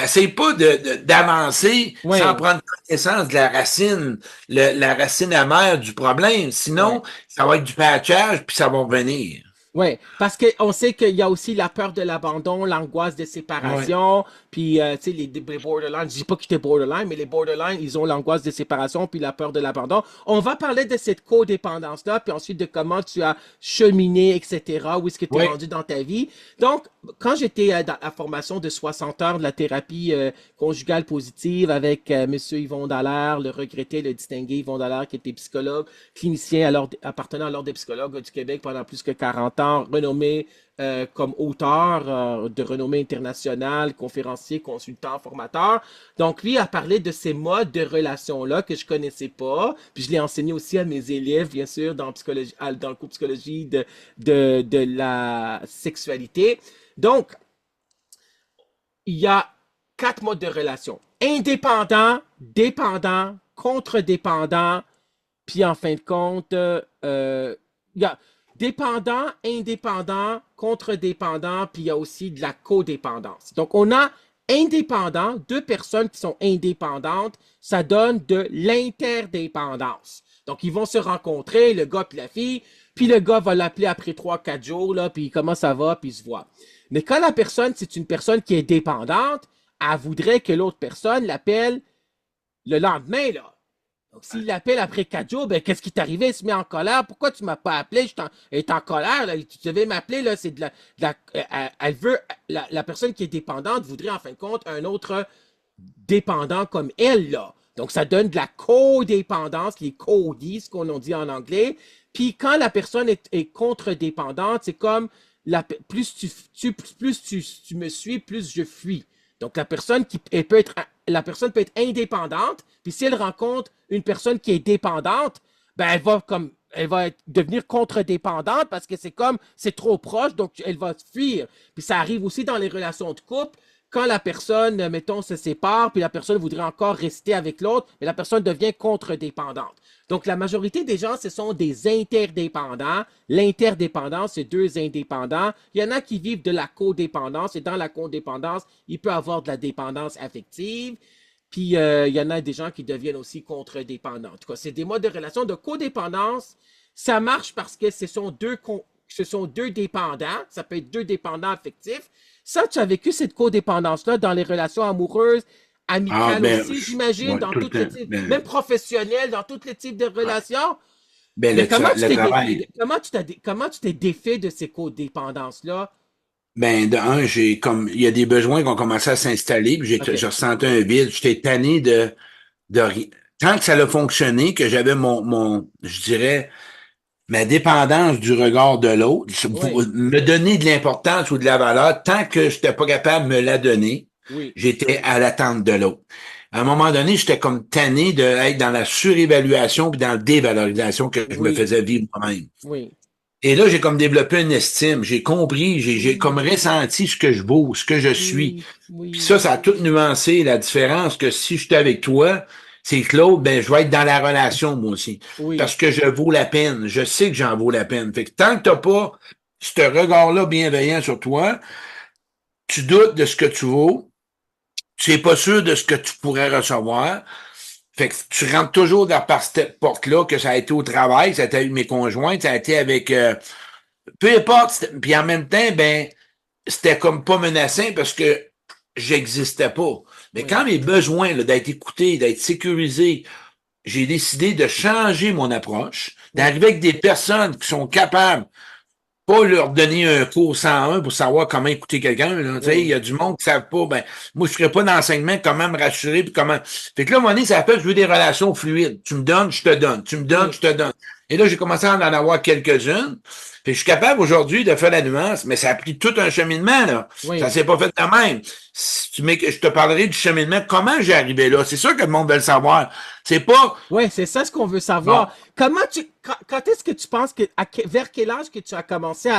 c'est pas d'avancer sans ouais. prendre connaissance de la racine amère du problème. Ouais. Sinon, ça va être du patchage, puis ça va revenir. Ouais, parce qu'on sait qu'il y a aussi la peur de l'abandon, l'angoisse de Ouais. séparation, puis tu sais, les borderline, je dis pas qu'ils étaient borderline, mais les borderline, ils ont l'angoisse de séparation, puis la peur de l'abandon. On va parler de cette codépendance-là, puis ensuite de comment tu as cheminé, etc., où est-ce que tu es Oui. rendu dans ta vie. Donc, quand j'étais dans la formation de 60 heures de la thérapie conjugale positive avec Monsieur Yvon Dallaire, le regretté, le distingué Yvon Dallaire, qui était psychologue, clinicien appartenant à l'Ordre des psychologues du Québec pendant plus que 40 ans, renommé comme auteur de renommée internationale, conférencier, consultant, formateur. Donc, lui a parlé de ces modes de relation-là que je connaissais pas. Puis je l'ai enseigné aussi à mes élèves, bien sûr, dans, psychologie, dans le cours psychologie de la sexualité. Donc, il y a 4 modes de relation. Indépendant, dépendant, contre-dépendant, puis en fin de compte, il y a dépendant, indépendant, contre-dépendant, puis il y a aussi de la codépendance. Donc, on a indépendant, 2 personnes qui sont indépendantes, ça donne de l'interdépendance. Donc, ils vont se rencontrer, le gars puis la fille, puis le gars va l'appeler après 3, 4 jours, là, puis comment ça va, puis ils se voient. Mais quand la personne, c'est une personne qui est dépendante, elle voudrait que l'autre personne l'appelle le lendemain, là. Donc, s'il l'appelle après 4 jours, ben, qu'est-ce qui t'est arrivé? Il se met en colère. Pourquoi tu m'as pas appelé? Elle est en colère, là. Tu devais m'appeler, là. C'est elle veut, la personne qui est dépendante voudrait, en fin de compte, un autre dépendant comme elle, là. Donc, ça donne de la codépendance, les codis, ce qu'on dit en anglais. Puis, quand la personne est contre-dépendante, c'est comme plus tu me suis, plus je fuis. Donc, la personne peut être indépendante, puis si elle rencontre une personne qui est dépendante, ben, devenir contre-dépendante parce que c'est trop proche, donc elle va fuir. Puis ça arrive aussi dans les relations de couple, quand la personne, mettons, se sépare, puis la personne voudrait encore rester avec l'autre, mais la personne devient contre-dépendante. Donc, la majorité des gens, ce sont des interdépendants. L'interdépendance, c'est 2 indépendants. Il y en a qui vivent de la codépendance, et dans la codépendance, il peut y avoir de la dépendance affective. Puis, il y en a des gens qui deviennent aussi contre-dépendants. En tout cas, c'est des modes de relation de codépendance. Ça marche parce que ce sont deux dépendants. Ça peut être 2 dépendants affectifs. Ça, tu as vécu cette codépendance-là dans les relations amoureuses, Ah, amicales ben, aussi, j'imagine, ouais, dans tout le tous les temps. types, même professionnels, dans tous les types de Ouais. relations. Ben, Mais comment tu le t'es défait, travail. comment tu t'es défait de ces codépendances-là? Ben, de un, il y a des besoins qui ont commencé à s'installer, puis OK. je ressentais un vide. J'étais tanné de rien. Tant que ça a fonctionné, que j'avais je dirais, ma dépendance du regard de l'autre, Oui, me donner de l'importance ou de la valeur, tant que j'étais pas capable de me la donner, oui, j'étais à l'attente de l'autre. À un moment donné, j'étais comme tanné d'être dans la surévaluation puis dans la dévalorisation que je me oui, faisais vivre moi-même. oui, Et là, j'ai comme développé une estime, j'ai compris, j'ai comme oui, ressenti ce que je vaux, ce que je suis. oui, Puis oui, ça a tout nuancé la différence que si je suis avec toi, c'est que l'autre, ben, je vais être dans la relation, moi aussi. oui, Parce que je vaux la peine. Je sais que j'en vaux la peine. Fait que tant que t'as pas ce regard-là bienveillant sur toi, tu doutes de ce que tu vaux, tu es pas sûr de ce que tu pourrais recevoir. Fait que tu rentres toujours par cette porte-là, que ça a été au travail, ça a été avec mes conjointes, ça a été avec peu importe. Puis en même temps, ben, c'était comme pas menaçant parce que j'existais pas. Mais oui, quand mes besoins là, d'être écouté, d'être sécurisé, j'ai décidé de changer mon approche, oui, d'arriver avec des personnes qui sont capables pas leur donner un cours 101 pour savoir comment écouter quelqu'un. Là. Tu sais, il y a du monde qui ne savent pas. Ben, moi, je ne ferais pas d'enseignement, comment me rassurer, puis comment. Fait que là, à un moment donné, ça appelle, je veux des relations fluides. Tu me donnes, je te donne. Tu me donnes, je te donne. Et là, j'ai commencé à en avoir quelques-unes. Puis je suis capable aujourd'hui de faire la nuance, mais ça a pris tout un cheminement, là. Oui. Ça s'est pas fait de même. Si tu je te parlerai du cheminement, comment j'ai arrivé là. C'est sûr que le monde veut le savoir. C'est pas. Oui, c'est ça ce qu'on veut Bon. savoir. Quand est-ce que tu penses vers quel âge que tu as commencé à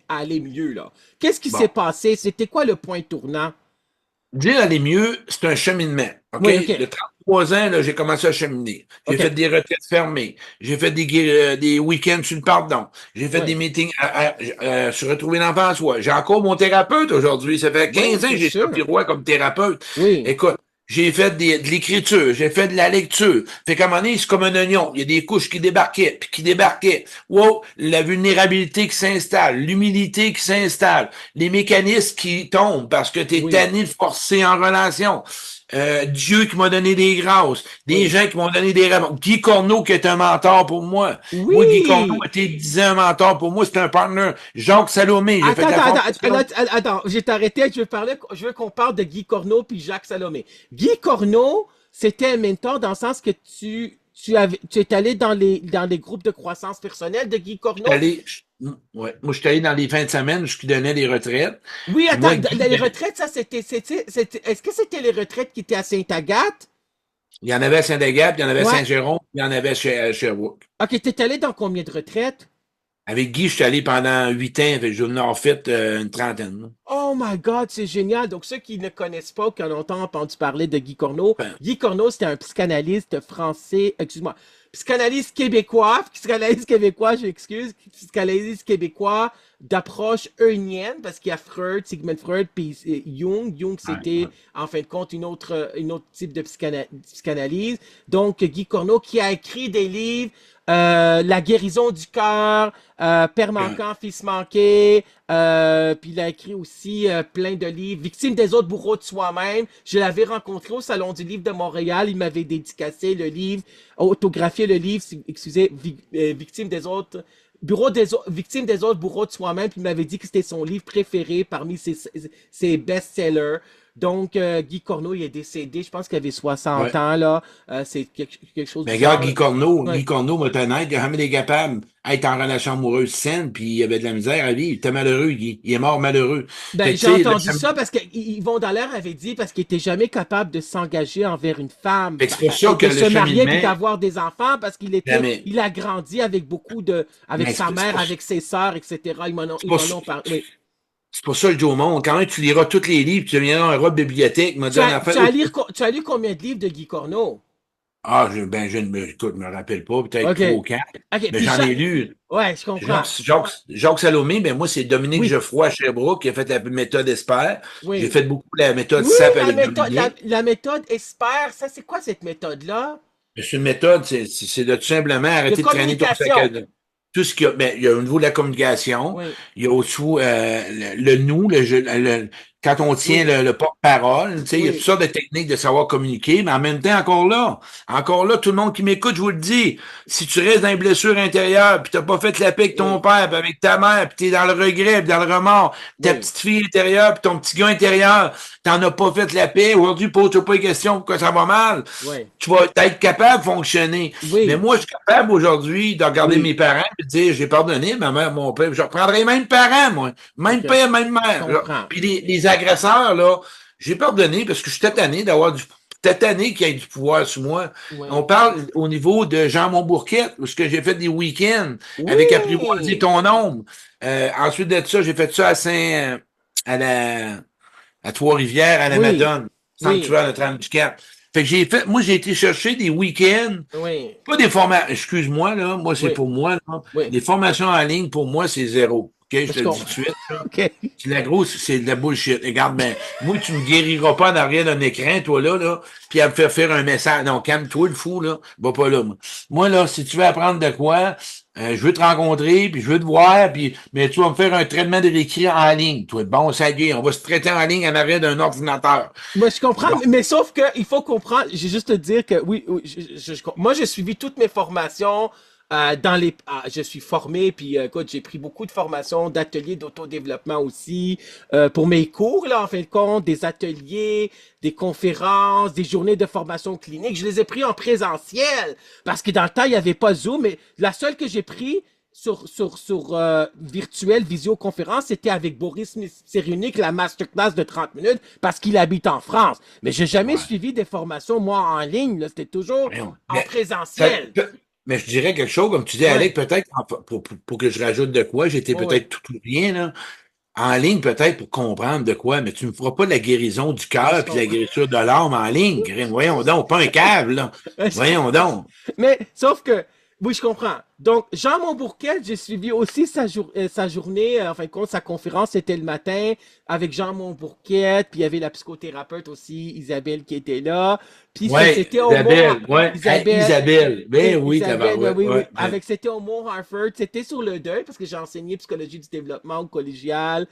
aller mieux, là? Qu'est-ce qui s'est Bon. passé? C'était quoi le point tournant? Dire aller mieux, c'est un cheminement. OK? Oui, OK. De 33 ans, là, j'ai commencé à cheminer. J'ai OK. fait des retraites fermées. J'ai fait des week-ends sur le pardon. J'ai fait des Oui. meetings sur retrouver l'enfant en soi. J'ai encore mon thérapeute aujourd'hui. Ça fait Oui, 15 ans que c'est j'ai sûr. Sophie Roy comme thérapeute. Oui. Écoute, j'ai fait de l'écriture, j'ai fait de la lecture. Fait qu'à un moment donné, c'est comme un oignon. Il y a des couches qui débarquaient, puis qui débarquaient. Wow, la vulnérabilité qui s'installe, l'humilité qui s'installe, les mécanismes qui tombent parce que tu es Oui. tanné de forcer en relation. Dieu qui m'a donné des grâces, des Oui. gens qui m'ont donné des raisons. Guy Corneau qui est un mentor pour moi. Moi, Guy Corneau Oui. a été 10 ans un mentor pour moi, c'est un partner. Jacques Salomé, j'ai fait Attends, de la attends, formation. attends, je vais t'arrêter, je veux qu'on parle de Guy Corneau puis Jacques Salomé. Guy Corneau, c'était un mentor dans le sens que tu es allé dans les groupes de croissance personnelle de Guy Je suis Corneau. allé, ouais, moi, je suis allé dans les fins de semaine, je donnais des retraites. Oui, Puis attends, moi, Guy, les retraites, ça, est-ce que c'était les retraites qui étaient à Sainte-Agathe? il y en avait à Saint-Agathe, il y en avait à Ouais. Saint-Jérôme, il y en avait à Sherbrooke. Ok, t'es allé dans combien de retraites? Avec Guy, je suis allé pendant 8 ans, fait que j'en ai en fait une trentaine. Là. Oh my God, c'est génial. Donc, ceux qui ne connaissent pas ou qui en ont entendu parler de Enfin, Guy Corneau, c'était un psychanalyste français, excuse-moi, psychanalyste québécois, je m'excuse, psychanalyste québécois d'approche eunienne, parce qu'il y a Freud, Sigmund Freud, puis Jung. Jung, ouais, c'était, ouais. en fin de compte, une autre type de psychanalyse. Donc, Guy Corneau, qui a écrit des livres, La guérison du cœur, Père Ouais. manquant, fils manqué, puis il a écrit aussi plein de livres. Victime des autres, bourreau de soi-même. Je l'avais rencontré au Salon du Livre de Montréal. Il m'avait dédicacé le livre, autographié le livre, excusez, Victime des autres. Victime des autres, bourreau de soi-même, puis il m'avait dit que c'était son livre préféré parmi ses best-sellers. Donc, Guy Corneau, il est décédé, je pense qu'il avait 60 Ouais. ans, là. C'est quelque chose Mais du regarde, genre. Guy Ouais. Corneau, m'a honnête, il a jamais été capable d'être en relation amoureuse saine, puis il avait de la misère à vivre. Il était malheureux, Guy. Il est mort malheureux. Fait Ben, que, j'ai tu sais, là, entendu ça parce que Yvon Dallaire avait dit parce qu'il était jamais capable de s'engager envers une femme fait que c'est pour et ça que de le se marier puis cheminement, d'avoir des enfants parce jamais. il a grandi avec avec Mais sa mère, avec ses sœurs, etc. c'est Ils pas, m'en ont parlé. Oui. c'est pour ça le Joe Monde. Quand même, tu liras tous les livres, tu deviendras un rat de bibliothèque, m'a dit en affaire. Tu as lu combien de livres de Guy Corneau? Ah, écoute, je me rappelle pas, peut-être OK. 3 ou 4, OK. mais Puis, j'en ai lu. ouais, je comprends. Jacques Salomé, ben moi, c'est Dominique Oui, Geoffroy à Sherbrooke qui a fait la méthode ESPER. J'ai oui. fait beaucoup la méthode Oui, SAP avec Dominique. la méthode Esper, ça, c'est quoi cette méthode-là? C'est une méthode, c'est de tout simplement De arrêter de traîner ton sac à communication. dos. Tout ce qu'il y a, ben, il y a au niveau de la communication, Oui, il y a au-dessous le nous, quand on tient oui, le porte-parole, tu sais, il y a toutes oui, sortes de techniques de savoir communiquer, mais en même temps, encore là, tout le monde qui m'écoute, je vous le dis, si tu restes dans les blessures intérieures, puis t'as pas fait la paix avec ton oui, père, puis avec ta mère, puis t'es dans le regret, puis dans le remords, ta oui, petite fille intérieure, puis ton petit gars intérieur, t'en as pas fait la paix, aujourd'hui, pose-toi pas les questions pourquoi ça va mal, oui, tu vas être capable de fonctionner. Mais oui, moi, je suis capable aujourd'hui de regarder mes oui. parents et de dire, j'ai pardonné, ma mère, mon père. Je reprendrai même parents, moi. Même OK, père, même je mère. comprends. Puis les agresseurs, là, j'ai pardonné parce que je suis tétané tétané qu'il y ait du pouvoir sur moi. On Oui. parle au niveau de Jean Montbourquette, parce que j'ai fait des week-ends avec Apprivoiser Oui, ton ombre. Ensuite de ça, j'ai fait ça à la, à Trois-Rivières, à la oui, Madone, oui, sanctuaire de Trente-du-Cap. Fait que moi, j'ai été chercher des week-ends, oui, pas des formations, excuse-moi, là, moi, c'est oui, pour moi, là, oui. des formations en ligne, pour moi, c'est zéro. OK, je te Je le dis comprends. tout de suite. OK. C'est de la grosse, c'est de la bullshit. Regarde, ben, moi, tu me guériras pas en arrière d'un écran, toi, là, puis à me faire un message. Non, calme-toi, le fou, là. Va pas là, moi. Moi, là, si tu veux apprendre de quoi, je veux te rencontrer, puis je veux te voir, puis, mais tu vas me faire un traitement de l'écrit en ligne. Toi, bon, ça y est, on va se traiter en ligne en arrière d'un ordinateur. Moi, je comprends, Bon. mais sauf que il faut comprendre, j'ai juste te dire que oui, moi, j'ai suivi toutes mes formations Je suis formé, puis écoute, j'ai pris beaucoup de formations, d'ateliers d'autodéveloppement aussi, pour mes cours, là, en fin de compte, des ateliers, des conférences, des journées de formation clinique. Je les ai pris en présentiel, parce que dans le temps, il n'y avait pas Zoom, mais la seule que j'ai pris sur virtuel, visioconférence, c'était avec Boris Cyrulnik, la masterclass de 30 minutes, parce qu'il habite en France. Mais j'ai jamais Ouais. suivi des formations, moi, en ligne, là. C'était toujours Voyons. en Ça- présentiel. mais je dirais quelque chose, comme tu dis, Ouais, Alec, peut-être, pour que je rajoute de quoi, j'étais ouais, ouais. peut-être tout ou rien, là. En ligne, peut-être, pour comprendre de quoi, mais tu ne me feras pas la guérison du Ouais, je cœur puis la comprends. guérison de l'âme en ligne. Voyons donc, pas un câble, là. Ouais, je Voyons comprends. donc. Mais, sauf que, oui, je comprends. Donc, Jean Montbourquet, j'ai suivi aussi sa journée, en fin de compte, sa conférence, c'était le matin avec Jean Montbourquet, puis il y avait la psychothérapeute aussi, Isabelle, qui était là. Puis Ouais, c'était au Mont Isabelle, ouais. Hey, Isabelle, Isabelle. Ben oui, Isabelle, ben tabarouette, oui, oui. ouais. Ben, Avec, c'était au Mont Harford. C'était sur le deuil, parce que j'ai enseigné psychologie du développement au collégial,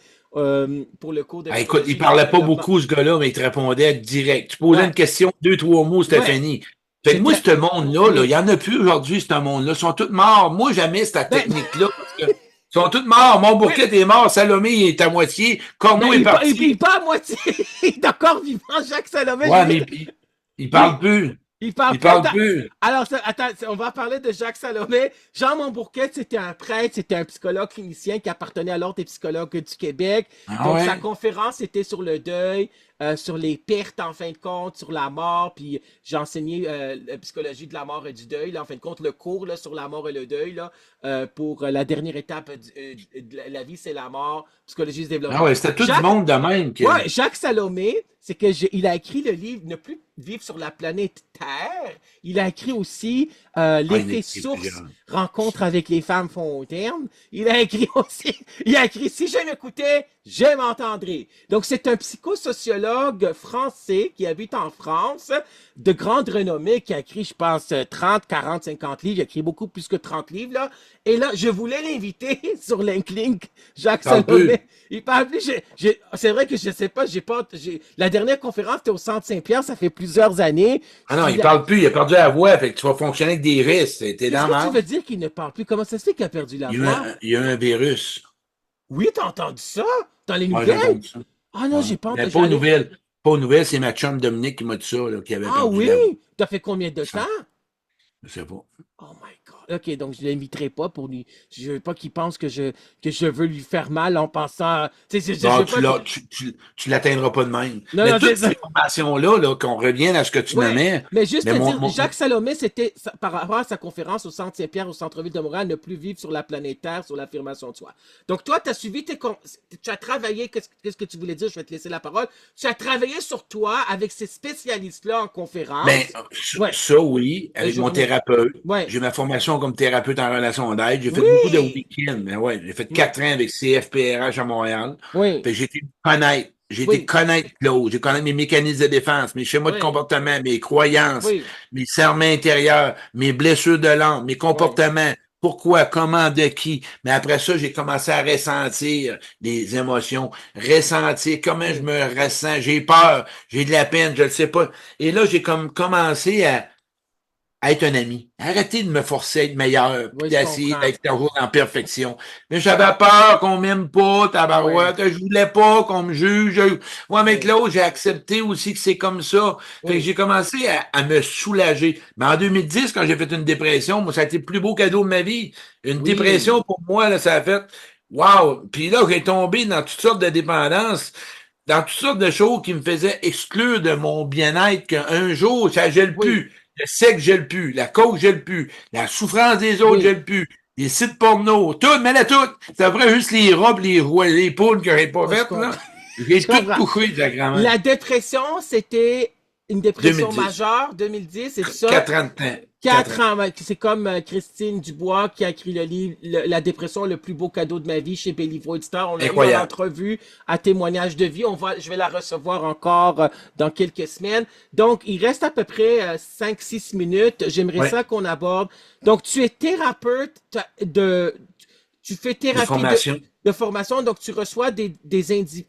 pour le cours de ah, écoute, il psychologie du parlait pas développement. beaucoup, ce gars-là, mais il te répondait direct. Tu posais Ouais, une question, deux, trois mots, c'était ouais. fini. Fait que moi, C'était, ce monde-là, là, il oui. y en a plus aujourd'hui, ce monde-là. Ils sont tous morts. Moi, jamais cette Ben, technique-là, parce que ils sont tous morts. Mon oui, Bourquet est mort, Salomé il est à moitié, ben, Corneau est il est parti. pas à moitié. Il est encore vivant, Jacques Salomé. Je Ouais, voulais mais te... il parle Oui, plus. il parle Il plus. parle Attends, plus. alors, attends, on va parler de Jacques Salomé. Jean Montbourquet, c'était un prêtre, c'était un psychologue clinicien qui appartenait à l'Ordre des psychologues du Québec. Ah Donc, sa ouais? conférence était sur le deuil, sur les pertes en fin de compte, sur la mort. Puis, j'ai enseigné la psychologie de la mort et du deuil. Là, en fin de compte, le cours là, sur la mort et le deuil, là, pour la dernière étape de la vie, c'est la mort, psychologie du Ah développement. ouais, c'était tout du Jacques, monde de même que. Ouais, Jacques Salomé, c'est que il a écrit le livre Ne plus vivre sur la planète Terre. Il a écrit aussi Ah, il L'effet écrit source, plusieurs. rencontre avec les femmes fontaines. Il a écrit aussi, il a écrit Si je m'écoutais, je m'entendrai. Donc c'est un psychosociologue français qui habite en France, de grande renommée, qui a écrit, je pense, 30, 40, 50 livres. Il a écrit beaucoup plus que 30 livres, là. Et là, je voulais l'inviter sur LinkedIn, Jacques Il parle Salomé. plus. Il parle plus. C'est vrai que je sais pas, la dernière conférence était au Centre Saint-Pierre, ça fait plusieurs années. Ah non, Puis, il parle plus, il a perdu la voix, fait que tu vas fonctionner avec des risques. T'es qu'est-ce dans la que tu veux merde. dire qu'il ne parle plus? Comment ça se fait qu'il a perdu la voix? Il y a eu un virus. Oui, t'as entendu ça? Dans les Moi, j'ai nouvelles? entendu ça. Ah non, Ouais. j'ai pas Mais entendu. pas aux nouvelles. Pas aux nouvelles, c'est ma chum Dominique qui m'a dit ça, là, qui avait Ah perdu oui? la voix. T'as fait combien de temps? Je sais pas. Oh my God. OK, donc je l'inviterai pas pour lui. Je veux pas qu'il pense que je veux lui faire mal en pensant. Tu sais, je Non, veux pas. tu l'atteindras pas de même. Non, Mais non, c'est toutes ça. ces formations-là, là, qu'on revienne à ce que tu Ouais, nommais, mais juste mais te dire, Jacques Salomé, par rapport à sa conférence au Centre Saint-Pierre, au centre-ville de Montréal, ne plus vivre sur la planète Terre, sur l'affirmation de soi. Donc, toi, tu as suivi tu as travaillé, qu'est-ce que tu voulais dire? Je vais te laisser la parole. Tu as travaillé sur toi avec ces spécialistes-là en ben, conférence. Ouais, ça, oui, les avec mon journées. thérapeute. Ouais, J'ai ma formation comme thérapeute en relation d'aide. J'ai fait beaucoup de oui, week-ends. Mais ouais, j'ai fait oui, 4 ans avec CFPRH à Montréal. oui, Fait que j'ai été connaître. J'ai été oui, connaître Claude. J'ai connaître mes mécanismes de défense, mes schémas de oui, comportement, mes croyances, oui, mes serments intérieurs, mes blessures de l'âme, mes oui, comportements. Pourquoi, comment, de qui. Mais après ça, j'ai commencé à ressentir les émotions, ressentir comment je oui, me ressens. J'ai peur, j'ai de la peine, je ne sais pas. Et là, j'ai comme commencé à être un ami. Arrêtez de me forcer à être meilleur, puis oui, je d'essayer comprends. d'être toujours en perfection. Mais j'avais peur qu'on m'aime pas, Oui, tabarouette. Je voulais pas qu'on me juge. Moi, avec oui, l'autre, j'ai accepté aussi que c'est comme ça. Fait que oui, j'ai commencé à me soulager. Mais en 2010, quand j'ai fait une dépression, moi, ça a été le plus beau cadeau de ma vie. Une oui, dépression, pour moi, là, ça a fait wow. Puis là, j'ai tombé dans toutes sortes de dépendances, dans toutes sortes de choses qui me faisaient exclure de mon bien-être qu'un jour, ça gèle oui, plus. Le sexe gèle plus, la coke gèle plus, la souffrance des autres oui. gèle plus, les sites porno, tout, mais là, tout. C'est après juste les robes, les rois, les poules que j'ai pas Oui, je faites, là. comprends. Je J'ai tout comprends. touché, sacrément. La dépression, c'était une dépression 2010. majeure, 2010, c'est ça? 4 ans de temps. 4 Quatre ans. ans. Ouais, c'est comme Christine Dubois qui a écrit le livre La dépression, le plus beau cadeau de ma vie chez Béliveau Éditeur. On l'a eu en Incroyable. entrevue à témoignage de vie. Je vais la recevoir encore dans quelques semaines. Donc, il reste à peu près 5-6 minutes. J'aimerais Ouais. ça qu'on aborde. Donc, tu es thérapeute tu fais De thérapie formation. de formation. Donc, tu reçois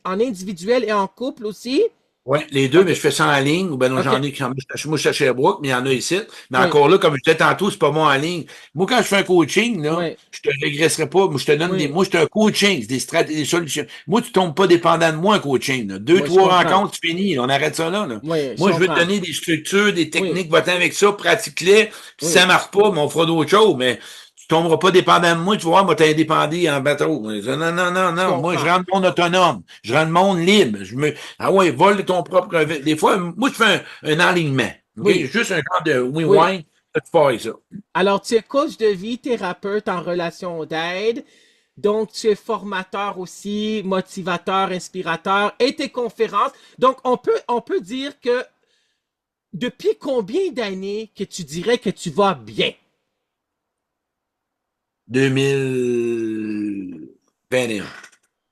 en individuel et en couple aussi. Ouais, les deux, mais je OK. fais ça en ligne. Ou ben non, OK. j'en ai qui moi, je suis à Sherbrooke, mais il y en a ici. Mais Oui. encore là, comme je disais tantôt, c'est pas moi en ligne. Moi, quand je fais un coaching, là, Oui. je te régresserai pas. Moi, je te donne Oui. moi, je te un coaching, c'est des stratégies, des solutions. Moi, tu tombes pas dépendant de moi, un coaching, là. Deux, Moi, je trois comprends. rencontres, c'est fini. On arrête ça là, là. Oui, je Moi, je veux te comprends. donner des structures, des Oui. techniques, va-t'en avec ça, pratique-les. Puis si ça Oui. marche pas, mais on fera d'autres choses. Mais tu tomberas pas dépendant de moi, tu vas voir, moi, t'es indépendant en bateau. Non, non, non, Je non. Moi, je comprends. rends le monde autonome. Je rends le monde libre. Ah ouais, vole ton propre. Des fois, moi, je fais un alignement. OK? Oui. Juste un genre de Oui. win-win. Tu pars avec ça. Alors, tu es coach de vie, thérapeute en relation d'aide. Donc, tu es formateur aussi, motivateur, inspirateur et tes conférences. Donc, on peut dire que depuis combien d'années que tu dirais que tu vas bien? 2021.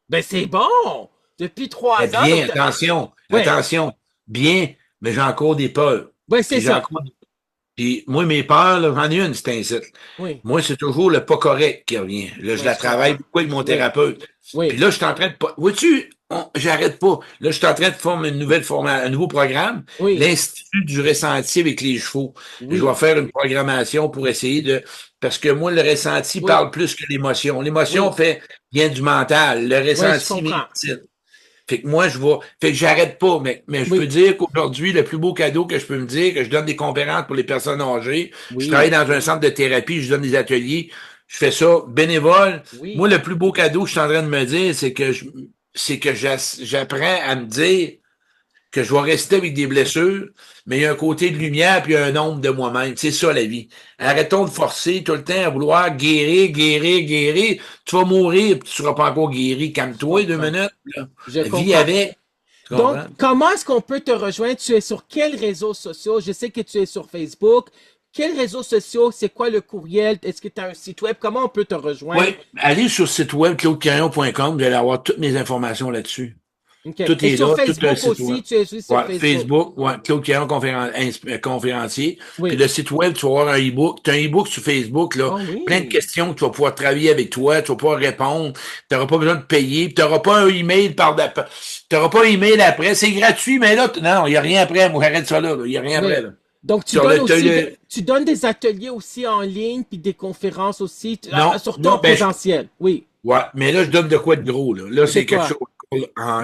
Ben, c'est bon! Depuis Mais 3 ans, bien, donc, attention, ouais, attention. Bien, mais j'ai encore des peurs. ouais, c'est Puis j'ai ça. encore Puis moi, mes peurs, là, j'en ai une, c'est ainsi. Oui, Moi, c'est toujours le pas correct qui revient. Là, je oui, la je comprends. travaille beaucoup avec mon Oui, thérapeute. Puis oui, là, je suis en train de pas. Vois-tu, j'arrête pas. Là, je suis en train de former un nouveau programme, oui, l'Institut du ressenti avec les chevaux. Je vais oui, faire une programmation pour essayer de. Parce que moi, le ressenti oui, parle plus que l'émotion. L'émotion oui, fait bien du mental. Le oui, je ressenti vient comprends. ici. Fait que moi, je vais. Fait que j'arrête pas, mais je peux Oui, dire qu'aujourd'hui, le plus beau cadeau que je peux me dire, que je donne des conférences pour les personnes âgées. Je travaille oui, dans un centre de thérapie, je donne des ateliers. Je fais ça bénévole. Moi, oui. le plus beau cadeau que je suis en train de me dire, c'est que j'apprends à me dire que je vais rester avec des blessures, mais il y a un côté de lumière puis il y a un ombre de moi-même. C'est ça la vie. Oui, Arrêtons de forcer tout le temps à vouloir guérir, guérir, guérir. Tu vas mourir puis tu seras pas encore guéri. je Calme-toi 2 comprends. minutes. Là. Je Vis comprends. avec. Tu Donc, comprends? comment est-ce qu'on peut te rejoindre? Tu es sur quels réseaux sociaux? Je sais que tu es sur Facebook. Quels réseaux sociaux? C'est quoi le courriel? Est-ce que tu as un site web? Comment on peut te Oui, rejoindre? allez sur le site web claudecarillon.com, vous allez avoir toutes mes informations là-dessus. OK. Tout Et est sur là, tout le Facebook site web. aussi, tu es aussi sur Ouais, Facebook. Facebook, ouais, Claude Caron, conférencier. Puis Oui. le site web, tu vas avoir un e-book. Tu as un e-book sur Facebook, là, Oh plein de oui. questions que tu vas pouvoir travailler avec toi, tu vas pouvoir répondre. Tu n'auras pas besoin de payer. Tu n'auras pas un email tu n'auras pas un email après. C'est gratuit, mais là, non, il n'y a rien après. Moi, arrête ça là. Il n'y a rien après. Oui. Là. Donc, tu Sur donnes le, t'as aussi, le- tu donnes des ateliers aussi en ligne, puis des conférences aussi, non, surtout en non, ben, présentiel. Oui. ouais, mais là, je donne de quoi de gros, là. Là, C'est c'est quelque quoi? chose.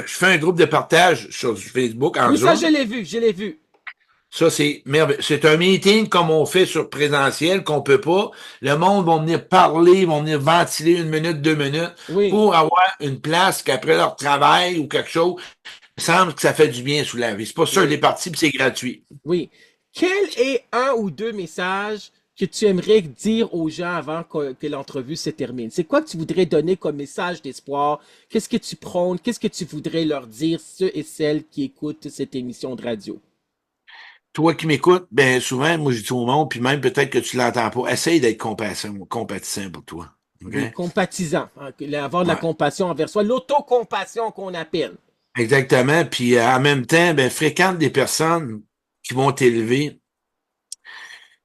Je fais un groupe de partage sur Facebook en Oui, ça, je Zoom. l'ai vu, je l'ai vu. Ça, c'est merveilleux. C'est un meeting comme on fait sur présentiel, qu'on peut pas. Le monde va venir parler, vont venir ventiler 1 minute, 2 minutes Oui, pour avoir une place qu'après leur travail ou quelque chose, il semble que ça fait du bien sous la vie. C'est pas ça, les oui, parties, puis c'est gratuit. oui. Quel est un ou deux messages que tu aimerais dire aux gens avant que l'entrevue se termine? C'est quoi que tu voudrais donner comme message d'espoir? Qu'est-ce que tu prônes? Qu'est-ce que tu voudrais leur dire, ceux et celles qui écoutent cette émission de radio? Toi qui m'écoutes, ben souvent, moi je dis au monde, puis même peut-être que tu l'entends pas, essaye d'être compatissant pour toi. OK? Oui, compatisant, hein, avoir de la Ouais. compassion envers soi, l'autocompassion qu'on appelle. Exactement. Puis en même temps, ben, fréquente des personnes qui vont t'élever.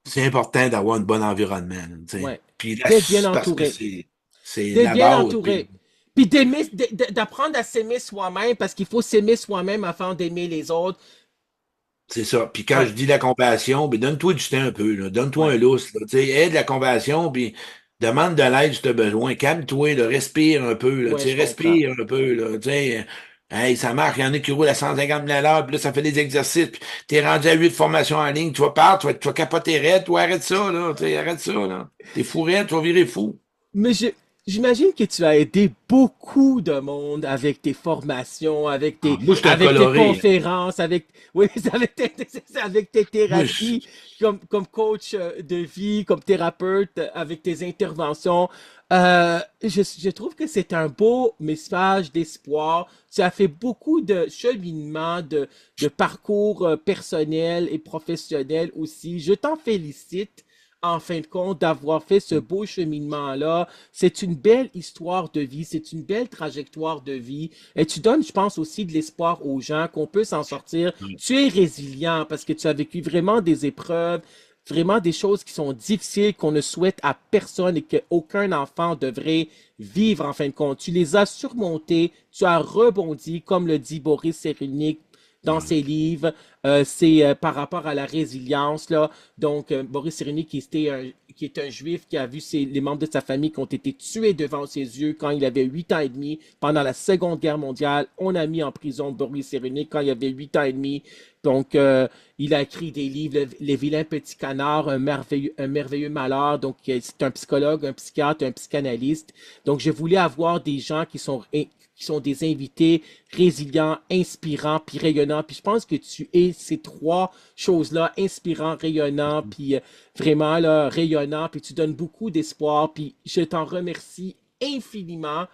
C'est important d'avoir un bon environnement. Là, tu sais. Ouais. Puis là, D'être bien parce que entouré. c'est D'être la bien base. entouré. Puis, Puis d'aimer, d'apprendre à s'aimer soi-même parce qu'il faut s'aimer soi-même afin d'aimer les autres. c'est ça. Puis quand je Ouais, dis la compassion, ben donne-toi du temps un peu. Là. Donne-toi un ouais, lousse. Là, tu sais. Aide la compassion, puis demande de l'aide si tu as besoin. Calme-toi, là, respire un peu. Là, tu ouais, sais, je comprends. respire un peu. Là, tu sais. Hey, ça marche, il y en a qui roulent à 150 000 à l'heure, puis là, ça fait des exercices, puis t'es rendu à 8 formations en ligne, tu vas partir, tu vas capoter raide, toi, arrête ça, là, tu sais, arrête ça, là. T'es fou raide, tu vas virer fou. Mais j'imagine que tu as aidé beaucoup de monde avec tes formations, Ah, moi, je suis un avec tes coloré. conférences, oui, avec tes Moi, thérapies, comme coach de vie, comme thérapeute, avec tes interventions. Je trouve que c'est un beau message d'espoir. Tu as fait beaucoup de cheminement, de parcours personnel et professionnel aussi. Je t'en félicite en fin de compte, d'avoir fait ce beau cheminement-là. C'est une belle histoire de vie, c'est une belle trajectoire de vie. Et tu donnes, je pense, aussi de l'espoir aux gens qu'on peut s'en sortir. Tu es résilient parce que tu as vécu vraiment des épreuves, vraiment des choses qui sont difficiles, qu'on ne souhaite à personne et qu'aucun enfant devrait vivre en fin de compte. Tu les as surmontées, tu as rebondi, comme le dit Boris Cyrulnik, dans Ouais. ses livres. C'est par rapport à la résilience, là. Donc, Boris Cyrulnik, qui est un juif qui a vu les membres de sa famille qui ont été tués devant ses yeux quand il avait 8 ans et demi. Pendant la Seconde Guerre mondiale, on a mis en prison Boris Cyrulnik quand il avait 8 ans et demi. Donc, il a écrit des livres, Les vilains petits canards, un merveilleux malheur. Donc, c'est un psychologue, un psychiatre, un psychanalyste. Donc, je voulais avoir des gens qui sont des invités résilients, inspirants, puis rayonnants. Puis je pense que tu es ces trois choses-là, inspirant, rayonnant, puis vraiment là, rayonnant, puis tu donnes beaucoup d'espoir. Puis je t'en remercie infiniment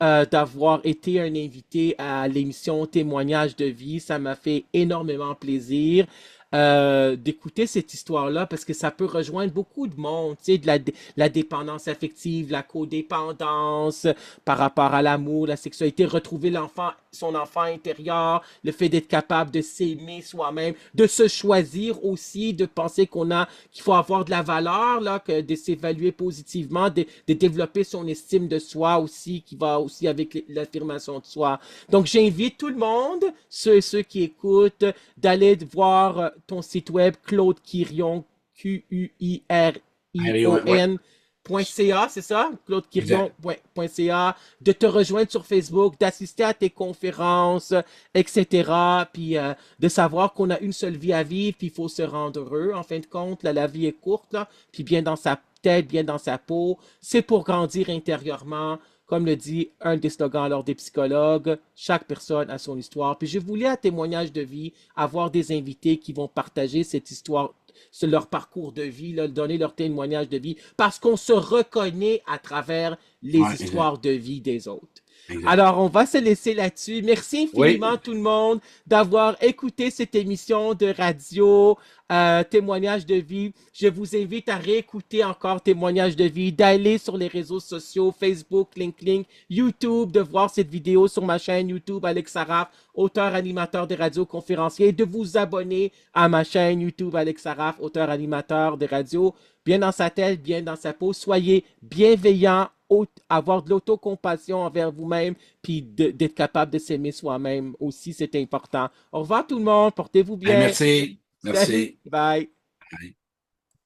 d'avoir été un invité à l'émission Témoignages de vie. Ça m'a fait énormément plaisir d'écouter cette histoire-là parce que ça peut rejoindre beaucoup de monde, tu sais, la dépendance affective, la codépendance par rapport à l'amour, la sexualité, retrouver son enfant intérieur, le fait d'être capable de s'aimer soi-même, de se choisir aussi, de penser qu'il faut avoir de la valeur, là, de s'évaluer positivement, de développer son estime de soi aussi, qui va aussi avec l'affirmation de soi. Donc, j'invite tout le monde, ceux qui écoutent, d'aller voir ton site web, Claude Quirion, Ouais, QUIRION.ca, c'est ça? exact. ClaudeQuirion.ca, de te rejoindre sur Facebook, d'assister à tes conférences, etc. Puis de savoir qu'on a une seule vie à vivre, puis il faut se rendre heureux. En fin de compte, là, la vie est courte, là, puis bien dans sa tête, bien dans sa peau. C'est pour grandir intérieurement. Comme le dit un des slogans alors des psychologues, chaque personne a son histoire. Puis je voulais, à témoignage de vie, avoir des invités qui vont partager cette histoire, leur parcours de vie, là, donner leur témoignage de vie, parce qu'on se reconnaît à travers les Ouais, exact. histoires de vie des autres. Exact. Alors, on va se laisser là-dessus. Merci infiniment Oui. tout le monde d'avoir écouté cette émission de radio, Témoignages de vie. Je vous invite à réécouter encore Témoignages de vie, d'aller sur les réseaux sociaux, Facebook, LinkedIn, YouTube, de voir cette vidéo sur ma chaîne YouTube, Alex Saraf, auteur, animateur de radio, conférencier, et de vous abonner à ma chaîne YouTube, Alex Saraf, auteur, animateur de radio, bien dans sa tête, bien dans sa peau. Soyez bienveillants, avoir de l'autocompassion envers vous-même, puis d'être capable de s'aimer soi-même aussi, c'est important. Au revoir tout le monde, portez-vous Hey, bien. merci. Salut, Merci. bye. Bye.